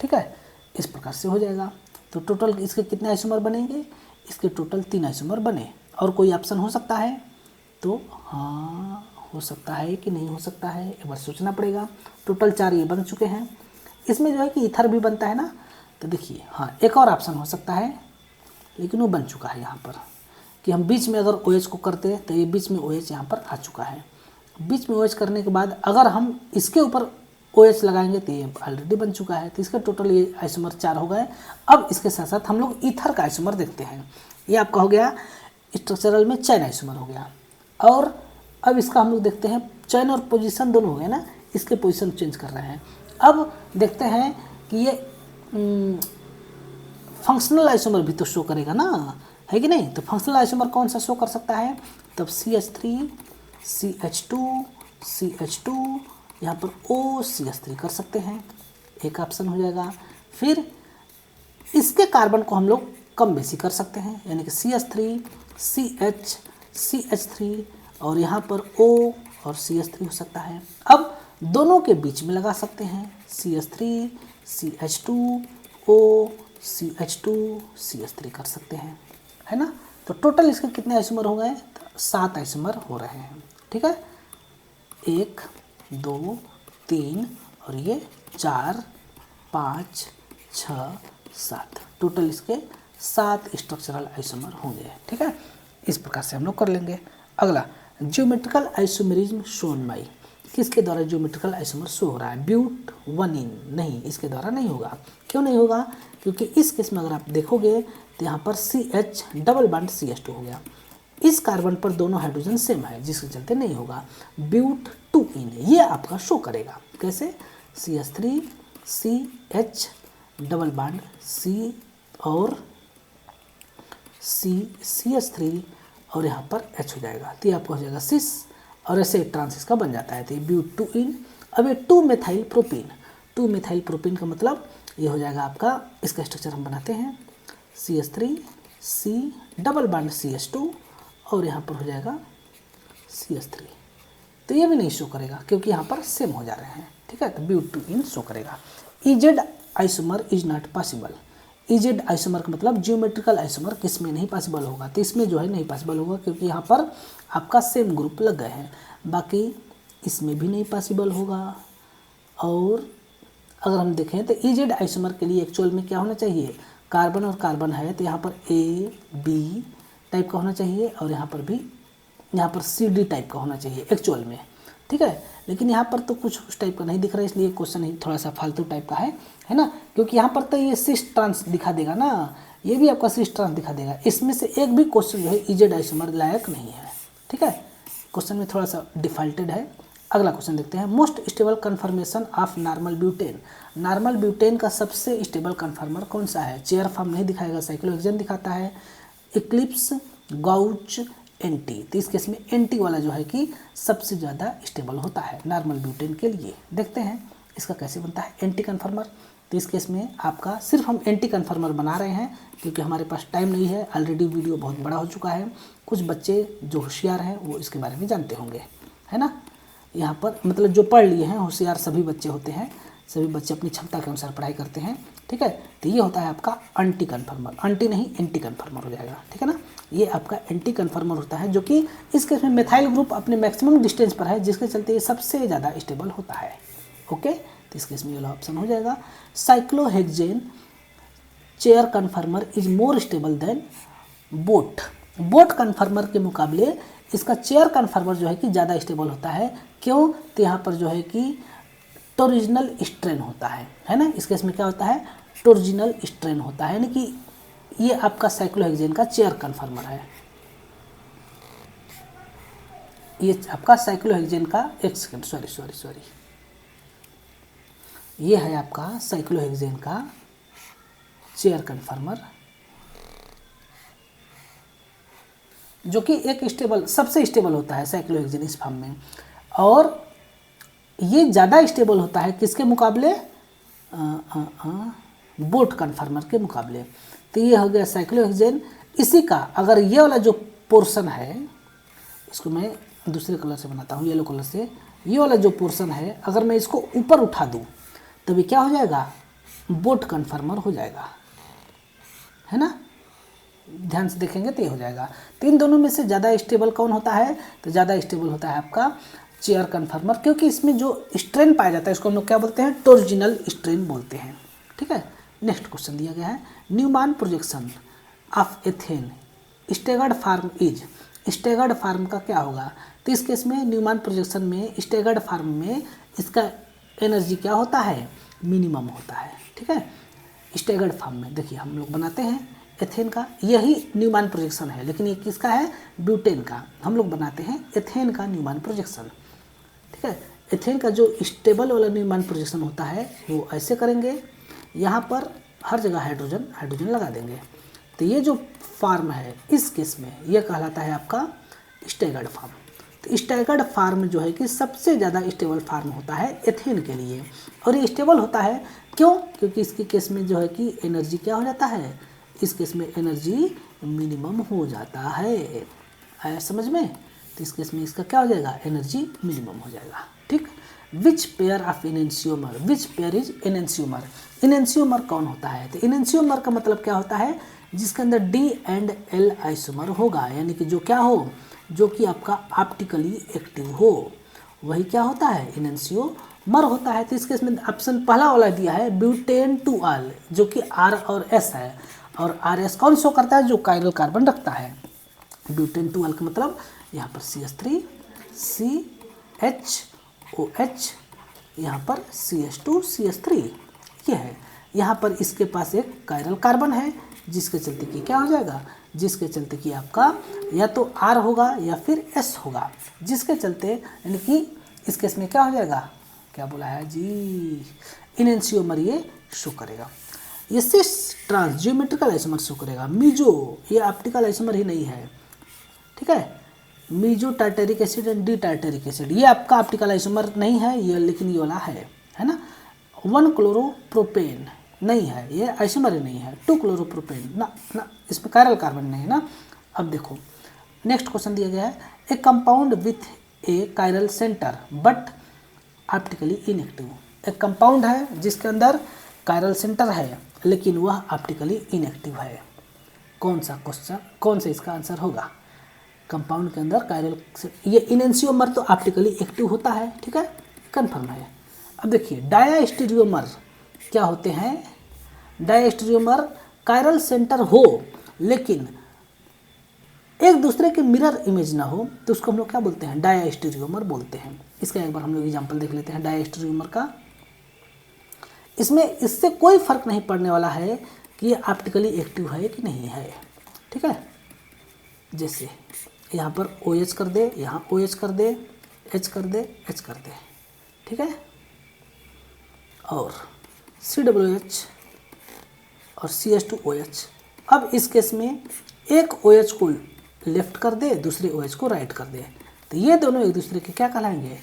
ठीक है। इस प्रकार से हो जाएगा। तो टोटल इसके कितने आइसोमर बनेंगे, इसके टोटल 3 आइसोमर बने। और कोई ऑप्शन हो सकता है, तो हाँ हो सकता है कि नहीं हो सकता है, एक बार सोचना पड़ेगा। टोटल 4 ये बन चुके हैं। इसमें जो है कि ईथर भी बनता है ना, तो देखिए हाँ एक और ऑप्शन हो सकता है, लेकिन वो बन चुका है यहाँ पर, कि हम बीच में अगर OH को करते तो ये बीच में OH यहाँ पर आ चुका है। बीच में OH करने के बाद अगर हम इसके ऊपर OH लगाएंगे तो ये ऑलरेडी बन चुका है। तो इसके टोटल ये आइसोमर 4 हो गए। अब इसके साथ साथ हम लोग ईथर का आइसोमर देखते हैं। ये आपका हो गया स्ट्रक्चरल में चैन आइसोमर हो गया। और अब इसका हम लोग देखते हैं, चैन और पोजीशन दोनों हो गए ना, इसके पोजीशन चेंज कर रहे हैं। अब देखते हैं कि ये फंक्शनल आइसोमर भी तो शो करेगा ना, है कि नहीं। तो फंक्शनल आइसोमर कौन सा शो कर सकता है, तब CH3 CH2 CH2, यहाँ पर OCH3 कर सकते हैं, एक ऑप्शन हो जाएगा। फिर इसके कार्बन को हम लोग कम बेसी कर सकते हैं, यानी कि CH3 CH CH3 और यहाँ पर O और CH3 हो सकता है। अब दोनों के बीच में लगा सकते हैं, CH3 CH2 O CH2 CH3 कर सकते हैं, है ना। तो टोटल इसके कितने आइसोमर हो गए, 7 आइसोमर हो रहे हैं, ठीक है। 1 2 3 और ये 4 5 6 7, टोटल इसके 7 स्ट्रक्चरल आइसोमर होंगे, ठीक है। इस प्रकार से हम लोग कर लेंगे। अगला, ज्योमेट्रिकल आइसोमेरिज्म शोन बाई, किसके द्वारा ज्योमेट्रिकल आइसोमर शो हो रहा है, ब्यूट 1इन, नहीं इसके द्वारा नहीं होगा। क्यों नहीं होगा, क्योंकि इस केस में अगर आप देखोगे तो यहाँ पर CH डबल बॉन्ड CH2 हो गया। इस कार्बन पर दोनों हाइड्रोजन सेम है, जिसके चलते नहीं होगा। ब्यूट 2इन ये आपका शो करेगा, कैसे, CH3 CH double bond C और CH3 और यहाँ पर H हो जाएगा, तो ये आपको हो जाएगा सिस, और ऐसे ट्रांस इसका बन जाता है, तो ये ब्यूट 2इन। अब ये 2 मेथाइल प्रोपीन, 2 मेथाइल प्रोपीन का मतलब ये हो जाएगा आपका, इसका स्ट्रक्चर हम बनाते हैं, CH3 C double bond CH2 और यहाँ पर हो जाएगा CH3। तो ये भी नहीं शो करेगा क्योंकि यहाँ पर सेम हो जा रहे हैं, ठीक है। तो ब्यूट 2इन शो करेगा। EZ isomer is not possible, EZ isomer का मतलब ज्योमेट्रिकल आइसोमर किसमें नहीं पॉसिबल होगा, तो इसमें जो है नहीं पॉसिबल होगा, क्योंकि यहाँ पर आपका सेम ग्रुप लग गए हैं। बाकी इसमें भी नहीं पॉसिबल होगा। और अगर हम देखें तो EZ आइसोमर के लिए एक्चुअल में क्या होना चाहिए, कार्बन और कार्बन है तो यहाँ पर A B टाइप का होना चाहिए, और यहाँ पर भी यहाँ पर CD टाइप का होना चाहिए एक्चुअल में, ठीक है। लेकिन यहाँ पर तो कुछ उस टाइप का नहीं दिख रहा है, इसलिए क्वेश्चन ही थोड़ा सा फालतू टाइप का है ना। क्योंकि यहाँ पर तो ये सिस ट्रांस दिखा देगा ना, ये भी आपका सिस ट्रांस दिखा देगा। इसमें से एक भी क्वेश्चन जो है EZ आइसोमर लायक नहीं है, ठीक है। क्वेश्चन में थोड़ा सा डिफॉल्टेड है, अगला क्वेश्चन देखते हैं, most stable confirmation of normal butane. Normal butane का सबसे स्टेबल कन्फर्मर कौन सा है? चेयर फॉर्म नहीं दिखाएगा, साइक्लोहेक्सेन दिखाता है, इक्लिप्स, गाउच, एंटी। तो इस केस में एंटी वाला जो है कि सबसे ज़्यादा स्टेबल होता है नॉर्मल ब्यूटेन के लिए। देखते हैं इसका कैसे बनता है एंटी कन्फर्मर। तो इस केस में आपका सिर्फ हम एंटी कन्फर्मर बना रहे हैं क्योंकि हमारे पास टाइम नहीं है, ऑलरेडी वीडियो बहुत बड़ा हो चुका है। कुछ बच्चे जो होशियार हैं वो इसके बारे में जानते होंगे, है ना। यहाँ पर मतलब जो पढ़ लिए हैं, होशियार सभी बच्चे होते हैं, सभी बच्चे अपनी क्षमता के अनुसार पढ़ाई करते हैं, ठीक है। तो ये होता है आपका एंटी कन्फर्मर, एंटी नहीं एंटी कन्फर्मर हो जाएगा, ठीक है ना। ये आपका एंटी कन्फर्मर होता है जो कि इस केस में मेथाइल ग्रुप अपने मैक्सिमम डिस्टेंस पर है, जिसके चलते ये सबसे ज़्यादा स्टेबल होता है। ओके, तो इस केस में ये वाला ऑप्शन हो जाएगा। Cyclohexane chair कन्फर्मर is more stable then boat. Boat कन्फर्मर के मुकाबले इसका चेयर कन्फर्मर जो है कि ज़्यादा स्टेबल होता है। क्यों? तो यहाँ पर जो है कि टोरिजिनल स्ट्रेन होता है ना। इस केस में क्या होता है? टोरिजिनल स्ट्रेन होता है, यानी कि ये आपका साइक्लोहेक्सेन का चेयर कन्फर्मर है। ये आपका साइक्लोहेक्सेन का, एक सेकेंड, सॉरी, ये है आपका साइक्लोहेक्सेन का चेयर कन्फर्मर जो कि एक स्टेबल, सबसे स्टेबल होता है साइक्लोहेक्सेन इस फॉर्म में, और ये ज़्यादा स्टेबल होता है किसके मुकाबले? बोट कन्फर्मर के मुकाबले। तो ये हो गया साइक्लोहेक्सेन। इसी का अगर ये वाला जो पोर्शन है, इसको मैं दूसरे कलर से बनाता हूँ, येलो कलर से, ये वाला जो पोर्शन है अगर मैं इसको ऊपर उठा दूँ तभी क्या हो जाएगा? बोट कन्फर्मर हो जाएगा, है ना। ध्यान से देखेंगे तो ये हो जाएगा। तो इन दोनों में से ज़्यादा स्टेबल कौन होता है? तो ज़्यादा स्टेबल होता है आपका चेयर कन्फर्मर, क्योंकि इसमें जो स्ट्रेन पाया जाता है इसको हम लोग क्या बोलते हैं? टोरिजिनल स्ट्रेन बोलते हैं, ठीक है। नेक्स्ट क्वेश्चन दिया गया है, Newman projection of ethane staggered form is. Staggered form का क्या होगा? तो इस केस में न्यूमैन प्रोजेक्शन में स्टेगर्ड फॉर्म में इसका एनर्जी क्या होता है? मिनिमम होता है, ठीक है। स्टेगर्ड फॉर्म में देखिए हम लोग बनाते हैं एथेन का, यही न्यूमैन प्रोजेक्शन है, लेकिन ये किसका है? ब्यूटेन का। हम लोग बनाते हैं एथेन का न्यूमैन प्रोजेक्शन, ठीक है। एथेन का जो स्टेबल वाला न्यूमैन प्रोजेक्शन होता है वो ऐसे करेंगे, यहाँ पर हर जगह हाइड्रोजन लगा देंगे। तो ये जो फॉर्म है इस केस में ये कहलाता है आपका स्टेगर्ड फॉर्म। तो स्टेगर्ड फॉर्म जो है कि सबसे ज़्यादा स्टेबल फॉर्म होता है एथेन के लिए, और ये स्टेबल होता है क्यों? क्योंकि इसके केस में जो है कि एनर्जी क्या हो जाता है? इस केस में एनर्जी मिनिमम हो जाता है, आया समझ में। तो इस केस में इसका क्या हो जाएगा? एनर्जी मिनिमम हो जाएगा, ठीक। Which pair of enantiomer, which pair is enantiomer. Enantiomer कौन होता है? तो एनेंशियोमर का मतलब क्या होता है? जिसके अंदर डी एंड एल आइसोमर होगा, यानी कि जो क्या हो? जो कि आपका ऑप्टिकली एक्टिव हो, वही क्या होता है? एनेंशियोमर होता है। तो इस केस में ऑप्शन पहला वाला दिया है ब्यूटेन टू ऑल, जो कि आर और एस है, और आर एस कौन शो करता है? जो कायरल कार्बन रखता है। ब्यूटेन टू ऑल का मतलब यहाँ पर CH3 CHOH, यहाँ पर CH2 CH3 ये है। यहाँ पर इसके पास एक कायरल कार्बन है, जिसके चलते कि क्या हो जाएगा? जिसके चलते कि आपका या तो R होगा या फिर S होगा, जिसके चलते यानी कि इस केस में क्या हो जाएगा? क्या बोला है जी? एनेंशियोमर ये शो करेगा। ये cis trans geometrical isomer show करेगा। मीजो ये ऑप्टिकल आइसोमर ही नहीं है, ठीक है। Meso tartaric acid and D tartaric acid ये आपका ऑप्टिकल आइसोमर नहीं है ये, लेकिन ये वाला है ना। 1 क्लोरोप्रोपेन नहीं है, ये आइसोमर ही नहीं है। 2 क्लोरोप्रोपेन ना, इसमें कायरल कार्बन नहीं है ना। अब देखो नेक्स्ट क्वेश्चन दिया गया है, ए compound with A chiral centre but optically inactive. एक कंपाउंड है जिसके अंदर कायरल सेंटर है लेकिन वह ऑप्टिकली इनएक्टिव है। कौन सा क्वेश्चन, कौन सा इसका आंसर होगा? कंपाउंड के अंदर कायरल, ये एनेंशियोमर तो ऑप्टिकली एक्टिव होता है, ठीक है, कंफर्म है। अब देखिए डायास्टेरियोमर क्या होते हैं? डायास्टेरियोमर कायरल सेंटर हो लेकिन एक दूसरे के मिरर इमेज ना हो तो उसको हम लोग क्या बोलते हैं? डायास्टेरियोमर बोलते हैं। इसका एक बार हम लोग एग्जांपल देख लेते हैं डायास्टेरियोमर का। इसमें इससे कोई फर्क नहीं पड़ने वाला है कि ये ऑप्टिकली एक्टिव है कि नहीं है, ठीक है। जैसे यहाँ पर OH कर दे, यहाँ OH कर दे, H कर दे, H कर दे, ठीक है। और COOH और CH2OH। अब इस केस में एक OH को लेफ्ट कर दे, दूसरे OH को राइट कर दे, तो ये दोनों एक दूसरे के क्या कहलाएंगे,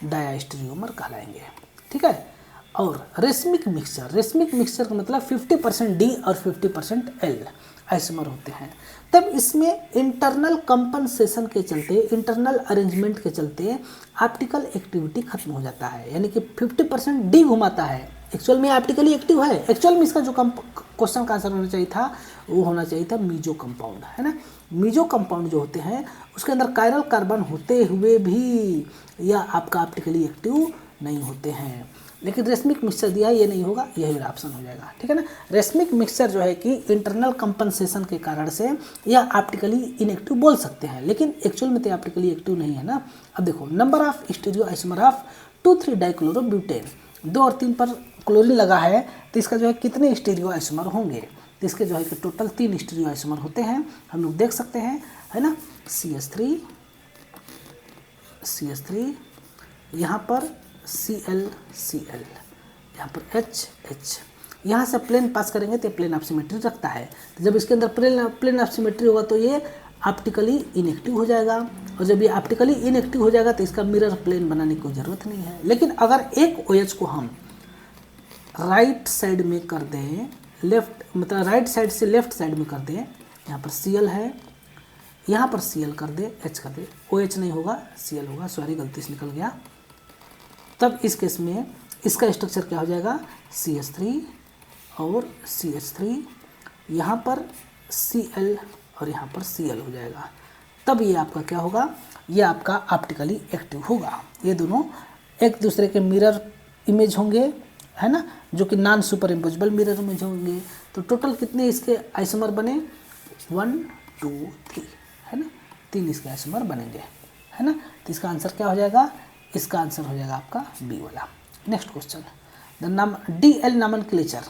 डायस्टेरियोमर कहलाएंगे, ठीक है। और रेशमिक मिक्सचर का मतलब 50% D और 50% L आइसोमर होते हैं। तब इसमें इंटरनल कंपनसेशन के चलते, इंटरनल अरेंजमेंट के चलते ऑप्टिकल एक्टिविटी खत्म हो जाता है, यानी कि 50% D घुमाता है, एक्चुअल में ऑप्टिकली एक्टिव है। एक्चुअल में इसका जो क्वेश्चन का आंसर होना चाहिए था वो होना चाहिए था मीजो कंपाउंड, है ना। मीजो कंपाउंड जो होते हैं उसके अंदर कायरल कार्बन होते हुए भी यह आपका ऑप्टिकली एक्टिव नहीं होते हैं। लेकिन रेशमिक मिक्सचर दिया है, ये नहीं होगा, यही ऑप्शन हो जाएगा, ठीक है ना। रेशमिक मिक्सचर जो है कि इंटरनल कंपनसेशन के कारण से यह ऑप्टिकली इनएक्टिव बोल सकते हैं, लेकिन एक्चुअल में तो ऑप्टिकली एक्टिव नहीं है ना। अब देखो, number of stereo isomer of 2,3 dichlorobutane, 2 और 3 पर क्लोरीन लगा है, तो इसका जो है कितने स्टीरियो आइसोमर होंगे, तो इसके जो है कि टोटल 3 स्टीरियो आइसोमर होते हैं, हम लोग देख सकते हैं, है ना। CH3, यहाँ पर Cl, यहाँ पर H, यहाँ से प्लेन पास करेंगे तो प्लेन ऑफ सिमेट्री रखता है, तो जब इसके अंदर प्लेन ऑफ सिमेट्री होगा तो ये ऑप्टिकली इनएक्टिव हो जाएगा, और जब ये ऑप्टिकली इनएक्टिव हो जाएगा तो इसका मिरर प्लेन बनाने की कोई ज़रूरत नहीं है। लेकिन अगर एक OH को हम राइट साइड में कर दें, मतलब राइट साइड से लेफ्ट साइड में कर दें, यहाँ पर Cl है, यहाँ पर Cl कर दे, H कर दे, OH नहीं होगा, Cl होगा, सॉरी गलती से निकल गया। तब इस केस में इसका स्ट्रक्चर क्या हो जाएगा, CH3 और CH3, यहाँ पर Cl और यहाँ पर Cl हो जाएगा। तब ये आपका क्या होगा, ये आपका ऑप्टिकली एक्टिव होगा। ये दोनों एक दूसरे के मिरर इमेज होंगे, है ना, जो कि non super imposable mirror image होंगे। तो टोटल कितने इसके आइसोमर बने, 1 2 3, है ना, 3 इसके आइसोमर बनेंगे, है ना। तो इसका आंसर क्या हो जाएगा, इसका आंसर हो जाएगा आपका बी वाला। Next question, DL nomenclature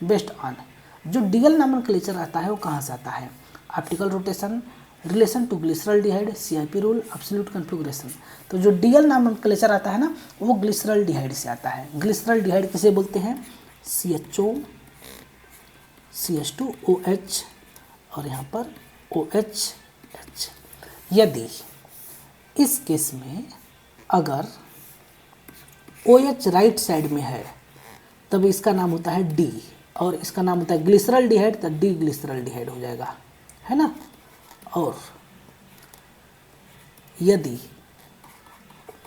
based on, जो DL नॉमेनक्लेचर आता है वो कहाँ से आता है, optical rotation, relation to glyceraldehyde, CIP rule, absolute configuration. तो जो DL नॉमेनक्लेचर आता है ना वो ग्लिसरॉल्डिहाइड से आता है। ग्लिसरॉल्डिहाइड किसे बोलते हैं, CHO, CH2OH और यहाँ पर OH। यदि इस केस में अगर OH राइट साइड में है तब इसका नाम होता है D, और इसका नाम होता है ग्लिसरॉल्डिहाइड, तो D ग्लिसरॉल्डिहाइड हो जाएगा, है ना। और यदि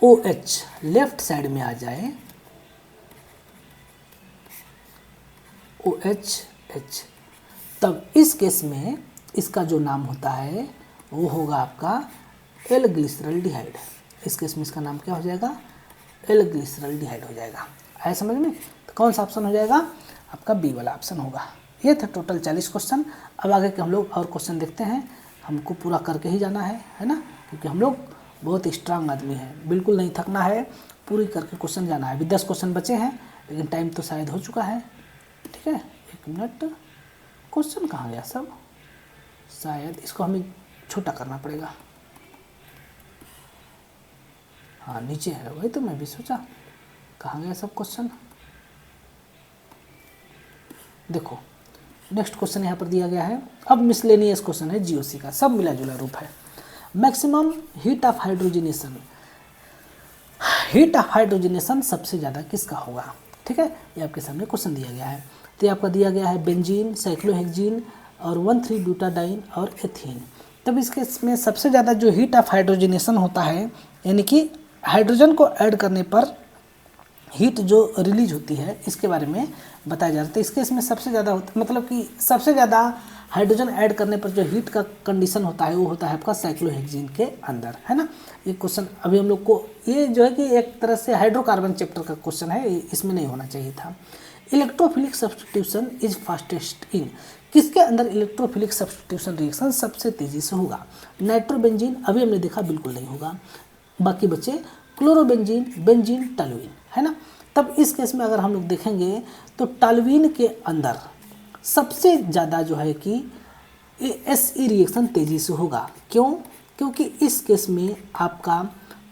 OH लेफ्ट साइड में आ जाए, OH, तब इस केस में इसका जो नाम होता है वो होगा आपका L ग्लिसरॉल्डिहाइड। इस केस में इसका नाम क्या हो जाएगा, L ग्लिसरॉल्डिहाइड हो जाएगा। आया समझ में, तो कौन सा ऑप्शन हो जाएगा, आपका बी वाला ऑप्शन होगा। ये थे टोटल 40 क्वेश्चन। अब आगे के हम लोग और क्वेश्चन देखते हैं, हमको पूरा करके ही जाना है ना, क्योंकि हम लोग बहुत स्ट्रांग आदमी हैं, बिल्कुल नहीं थकना है, पूरी करके क्वेश्चन जाना है। अभी 10 क्वेश्चन बचे हैं, लेकिन टाइम तो शायद हो चुका है, ठीक है। 1 मिनट, क्वेश्चन कहाँ गया सब, शायद इसको हमें छोटा करना पड़ेगा, हाँ नीचे है, वही तो मैं भी सोचा कहाँ गया सब क्वेश्चन। देखो नेक्स्ट क्वेश्चन यहाँ पर दिया गया है। अब मिसलेनियस क्वेश्चन है GOC का, सब मिला जुला रूप है। Maximum heat of hydrogenation, heat of hydrogenation सबसे ज़्यादा किसका होगा, ठीक है। ये आपके सामने क्वेश्चन दिया गया है। तो ये आपका दिया गया है बेंजीन, साइक्लोहेक्जीन और 1,3-ब्यूटाडाइन और एथीन। तब इसके में सबसे ज़्यादा जो हीट ऑफ हाइड्रोजनेशन होता है, यानी कि हाइड्रोजन को ऐड करने पर हीट जो रिलीज होती है, इसके बारे में बताया जा रहा है। इसके इसमें सबसे ज़्यादा मतलब कि सबसे ज़्यादा हाइड्रोजन ऐड करने पर जो हीट का कंडीशन होता है वो होता है आपका साइक्लोहेक्सीन के अंदर, है ना। ये क्वेश्चन अभी हम लोग को, ये जो है कि एक तरह से हाइड्रोकार्बन चैप्टर का क्वेश्चन है, इसमें नहीं होना चाहिए था। Electrophilic substitution is fastest in, किसके अंदर इलेक्ट्रोफिलिक सब्स्टिट्यूशन रिएक्शन सबसे तेज़ी से होगा, नाइट्रोबेंजीन, अभी हमने देखा बिल्कुल नहीं होगा, बाकी बचे क्लोरोबेंजीन, बेंजीन, टॉल्यूइन, है ना। तब इस केस में अगर हम लोग देखेंगे तो टॉल्यूइन के अंदर सबसे ज़्यादा जो है कि SE रिएक्शन तेज़ी से होगा। क्यों? क्योंकि इस केस में आपका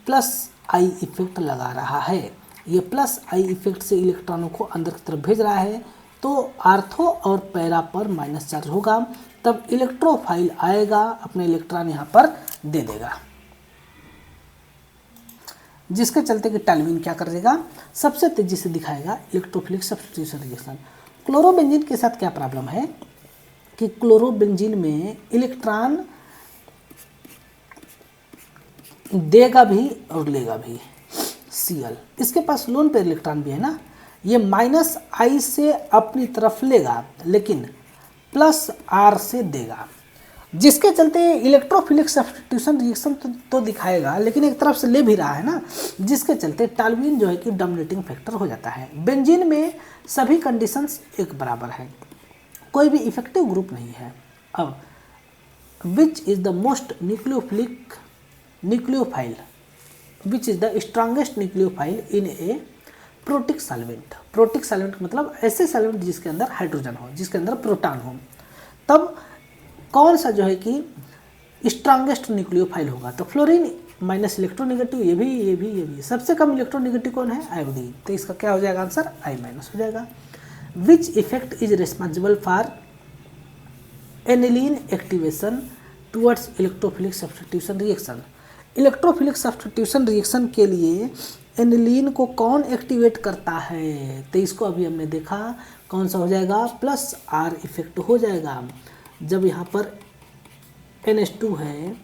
प्लस आई इफेक्ट लगा रहा है। ये प्लस आई इफेक्ट से इलेक्ट्रॉनों को अंदर की तरफ भेज रहा है, तो आर्थो और पैरा पर माइनस चार्ज होगा, तब इलेक्ट्रोफाइल आएगा, अपने इलेक्ट्रॉन यहाँ पर दे देगा, जिसके चलते कि टॉल्यूइन क्या कर देगा, सबसे तेजी से दिखाएगा इलेक्ट्रोफिलिक सब्स्टिट्यूशन रिएक्शन। क्लोरोबेंजीन के साथ क्या प्रॉब्लम है कि क्लोरोबेंजीन में इलेक्ट्रॉन देगा भी और लेगा भी। Cl इसके पास लोन पेयर इलेक्ट्रॉन भी है ना, ये माइनस आई से अपनी तरफ लेगा लेकिन प्लस आर से देगा, जिसके चलते इलेक्ट्रोफिलिक सब्स्टिट्यूशन रिएक्शन तो दिखाएगा लेकिन एक तरफ से ले भी रहा है ना, जिसके चलते टॉल्यूइन जो है कि डोमिनेटिंग फैक्टर हो जाता है। बेंजीन में सभी कंडीशंस एक बराबर है, कोई भी इफेक्टिव ग्रुप नहीं है। अब which is the most nucleophile which is the strongest nucleophile in A protic solvent. Protic solvent मतलब ऐसे सॉल्वेंट जिसके अंदर हाइड्रोजन हो, जिसके अंदर प्रोटॉन हो, तब कौन सा जो है कि स्ट्रॉन्गेस्ट न्यूक्लियोफाइल होगा, तो फ्लोरीन माइनस इलेक्ट्रोनेगेटिव, ये भी। सबसे कम इलेक्ट्रोनेगेटिव कौन है, आयोडीन, तो इसका क्या हो जाएगा आंसर, आई माइनस हो जाएगा। Which effect is responsible for aniline activation towards electrophilic substitution reaction. Electrophilic substitution reaction के लिए एनिलीन को कौन एक्टिवेट करता है, तो इसको अभी हमने देखा कौन सा हो जाएगा, प्लस आर इफेक्ट हो जाएगा। जब यहाँ पर NH2 है,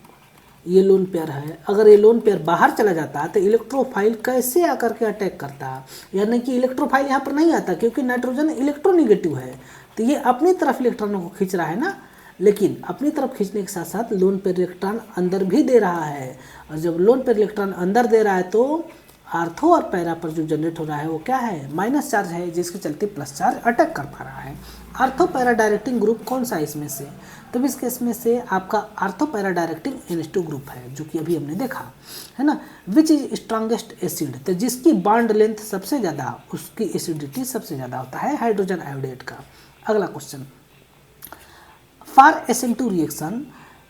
ये लोन पेयर है, अगर ये लोन पेयर बाहर चला जाता तो इलेक्ट्रोफाइल कैसे आकर के अटैक करता, यानी कि इलेक्ट्रोफाइल यहाँ पर नहीं आता क्योंकि नाइट्रोजन इलेक्ट्रोनेगेटिव है, तो ये अपनी तरफ इलेक्ट्रॉनों को खींच रहा है ना, लेकिन अपनी तरफ खींचने के साथ साथ लोन पेयर इलेक्ट्रॉन अंदर भी दे रहा है, और जब लोन पेयर इलेक्ट्रॉन अंदर दे रहा है तो आर्थो और पैरा पर जो जनरेट हो रहा है वो क्या है, माइनस चार्ज है, जिसके चलते प्लस चार्ज अटैक कर पा रहा है। आर्थो पैरा डायरेक्टिंग ग्रुप कौन सा है इसमें से, तो इस केस में से आपका ortho para directing NH2 group है, जो कि अभी हमने देखा है ना। विच इज स्ट्रॉन्गेस्ट एसिड, तो जिसकी बॉन्ड लेंथ सबसे ज़्यादा, उसकी एसिडिटी सबसे ज़्यादा होता है हाइड्रोजन आयोडेट का। अगला question, for SN2 reaction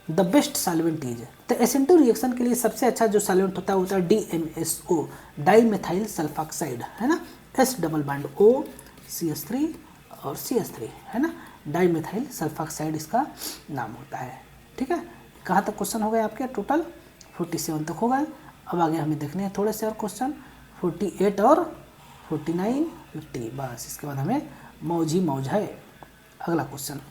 the best solvent is, तो SN2 रिएक्शन के लिए सबसे अच्छा जो सॉल्वेंट होता है DMSO, डाईमेथाइल सल्फॉक्साइड, है ना, S double bond O CH3 और CH3, है ना, डाईमेथाइल सल्फॉक्साइड इसका नाम होता है। ठीक है, कहाँ तक क्वेश्चन हो गए आपके, टोटल 47 तक हो गए। अब आगे हमें देखने हैं थोड़े से और क्वेश्चन, 48 और 49 50, बस इसके बाद हमें मौज ही मौज है। अगला क्वेश्चन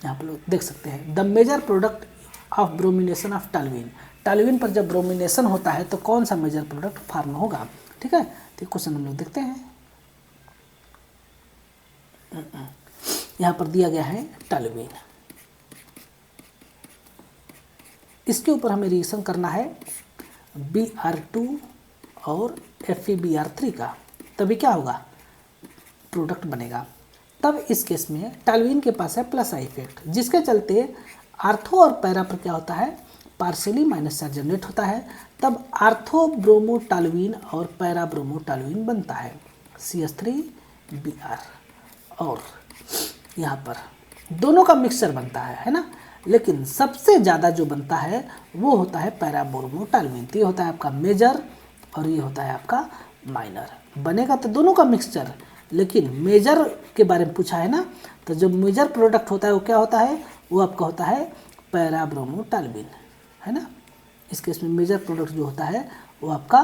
यहाँ पर लोग देख सकते हैं, the major product of bromination of toluene. Toluene पर जब ब्रोमिनेशन होता है तो कौन सा मेजर प्रोडक्ट फॉर्म होगा। ठीक है, तो क्वेश्चन हम लोग देखते हैं। यहाँ पर दिया गया है टॉल्यूइन, इसके ऊपर हमें रिएक्शन करना है Br2 और FeBr3 का, तभी क्या होगा, प्रोडक्ट बनेगा। तब इस केस में टॉल्यूइन के पास है प्लस आई इफेक्ट, जिसके चलते आर्थो और पैरा पर क्या होता है, पार्शियली माइनस चार्ज जनरेट होता है, तब आर्थो ब्रोमो टॉल्यूइन और पैरा ब्रोमो टॉल्यूइन बनता है CH3Br, और यहाँ पर दोनों का मिक्सचर बनता है ना, लेकिन सबसे ज़्यादा जो बनता है वो होता है पैरा ब्रोमो टॉल्यूइन। ये होता है आपका मेजर और ये होता है आपका माइनर। बनेगा तो दोनों का मिक्सचर, लेकिन मेजर के बारे में पूछा है ना, तो जो मेजर प्रोडक्ट होता है वो क्या होता है, वो आपका होता है पैरा ब्रोमो टॉल्यूइन, है ना। इस केस में मेजर प्रोडक्ट जो होता है वो आपका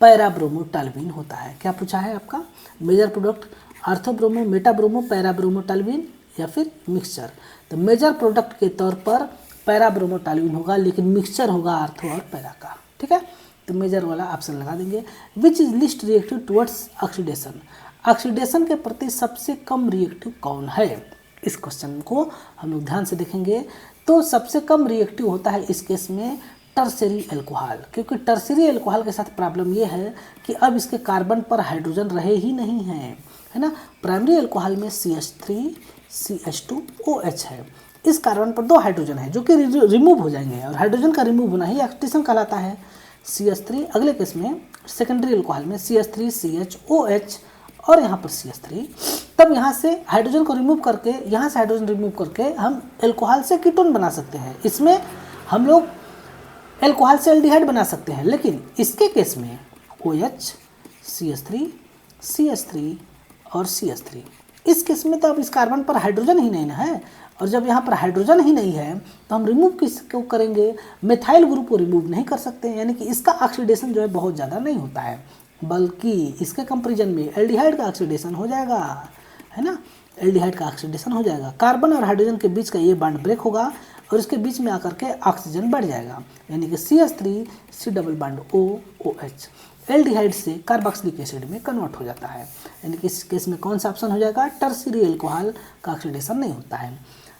पैरा ब्रोमो टॉल्यूइन होता है। क्या पूछा है आपका, major product ortho bromo, meta bromo, para bromo toluene या फिर मिक्सचर। तो मेजर प्रोडक्ट के तौर पर पैरा ब्रोमो टॉल्यूइन होगा, लेकिन मिक्सचर होगा आर्थो और पैरा का। ठीक है, तो मेजर वाला ऑप्शन लगा देंगे। Which is least reactive towards oxidation, oxidation के प्रति सबसे कम रिएक्टिव कौन है। इस क्वेश्चन को हम लोग ध्यान से देखेंगे तो सबसे कम रिएक्टिव होता है इस केस में टर्शियरी अल्कोहल, क्योंकि टर्शियरी अल्कोहल के साथ प्रॉब्लम ये है कि अब इसके कार्बन पर हाइड्रोजन रहे ही नहीं है, है ना। प्राइमरी अल्कोहल में CH3 CH2OH है, इस कार्बन पर 2 हाइड्रोजन है जो कि रिमूव हो जाएंगे, और हाइड्रोजन का रिमूव होना ही ऑक्सीडेशन कहलाता है। CH3 अगले केस में सेकेंडरी अल्कोहल में CH3 CHOH और यहाँ पर CH3, तब यहाँ से हाइड्रोजन को रिमूव करके, यहाँ से हाइड्रोजन रिमूव करके हम अल्कोहल से कीटोन बना सकते हैं। इसमें हम लोग एल्कोहल से एल्डिहाइड बना सकते हैं, लेकिन इसके केस में OH, CH3, CH3 और CH3, इस केस में तो अब इस कार्बन पर हाइड्रोजन ही नहीं ना है, और जब यहाँ पर हाइड्रोजन ही नहीं है तो हम रिमूव किसको करेंगे, मिथाइल ग्रुप को रिमूव नहीं कर सकते, यानी कि इसका ऑक्सीडेशन जो है बहुत ज़्यादा नहीं होता है, बल्कि इसके कंपेरिजन में एल्डिहाइड का ऑक्सीडेशन हो जाएगा, है ना, एल्डिहाइड का ऑक्सीडेशन हो जाएगा। कार्बन और हाइड्रोजन के बीच का ये बॉन्ड ब्रेक होगा और इसके बीच में आकर के ऑक्सीजन बढ़ जाएगा, यानी कि CH3 C double bond OH aldehyde से कार्बोक्सिलिक एसिड में कन्वर्ट हो जाता है, यानी कि इस केस में कौन सा ऑप्शन हो जाएगा, टर्शियरी एल्कोहल का ऑक्सीडेशन नहीं होता है।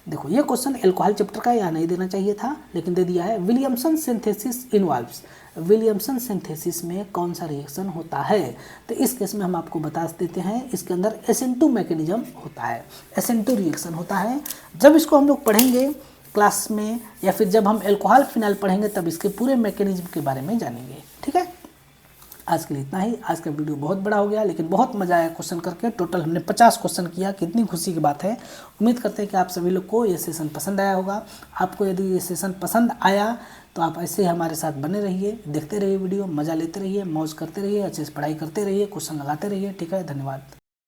देखो ये क्वेश्चन एल्कोहल चैप्टर का यहाँ नहीं देना चाहिए था, लेकिन दे दिया है। Williamson synthesis involves, Williamson synthesis में कौन सा रिएक्शन होता है, तो इस केस में हम आपको बता देते हैं, इसके अंदर SN2 मैकेनिज्म होता है, SN2 रिएक्शन होता है। जब इसको हम लोग पढ़ेंगे क्लास में या फिर जब हम एल्कोहल फिनाइल पढ़ेंगे तब इसके पूरे मैकेनिज्म के बारे में जानेंगे। ठीक है, आज के लिए इतना ही। आज का वीडियो बहुत बड़ा हो गया, लेकिन बहुत मजा आया क्वेश्चन करके। टोटल हमने 50 क्वेश्चन किया, कितनी खुशी की बात है। उम्मीद करते हैं कि आप सभी लोग को ये सेशन पसंद आया होगा। आपको यदि ये सेशन पसंद आया तो आप ऐसे ही हमारे साथ बने रहिए, देखते रहिए वीडियो, मज़ा लेते रहिए, मौज करते रहिए, अच्छे से पढ़ाई करते रहिए, क्वेश्चन लगाते रहिए। ठीक है, धन्यवाद।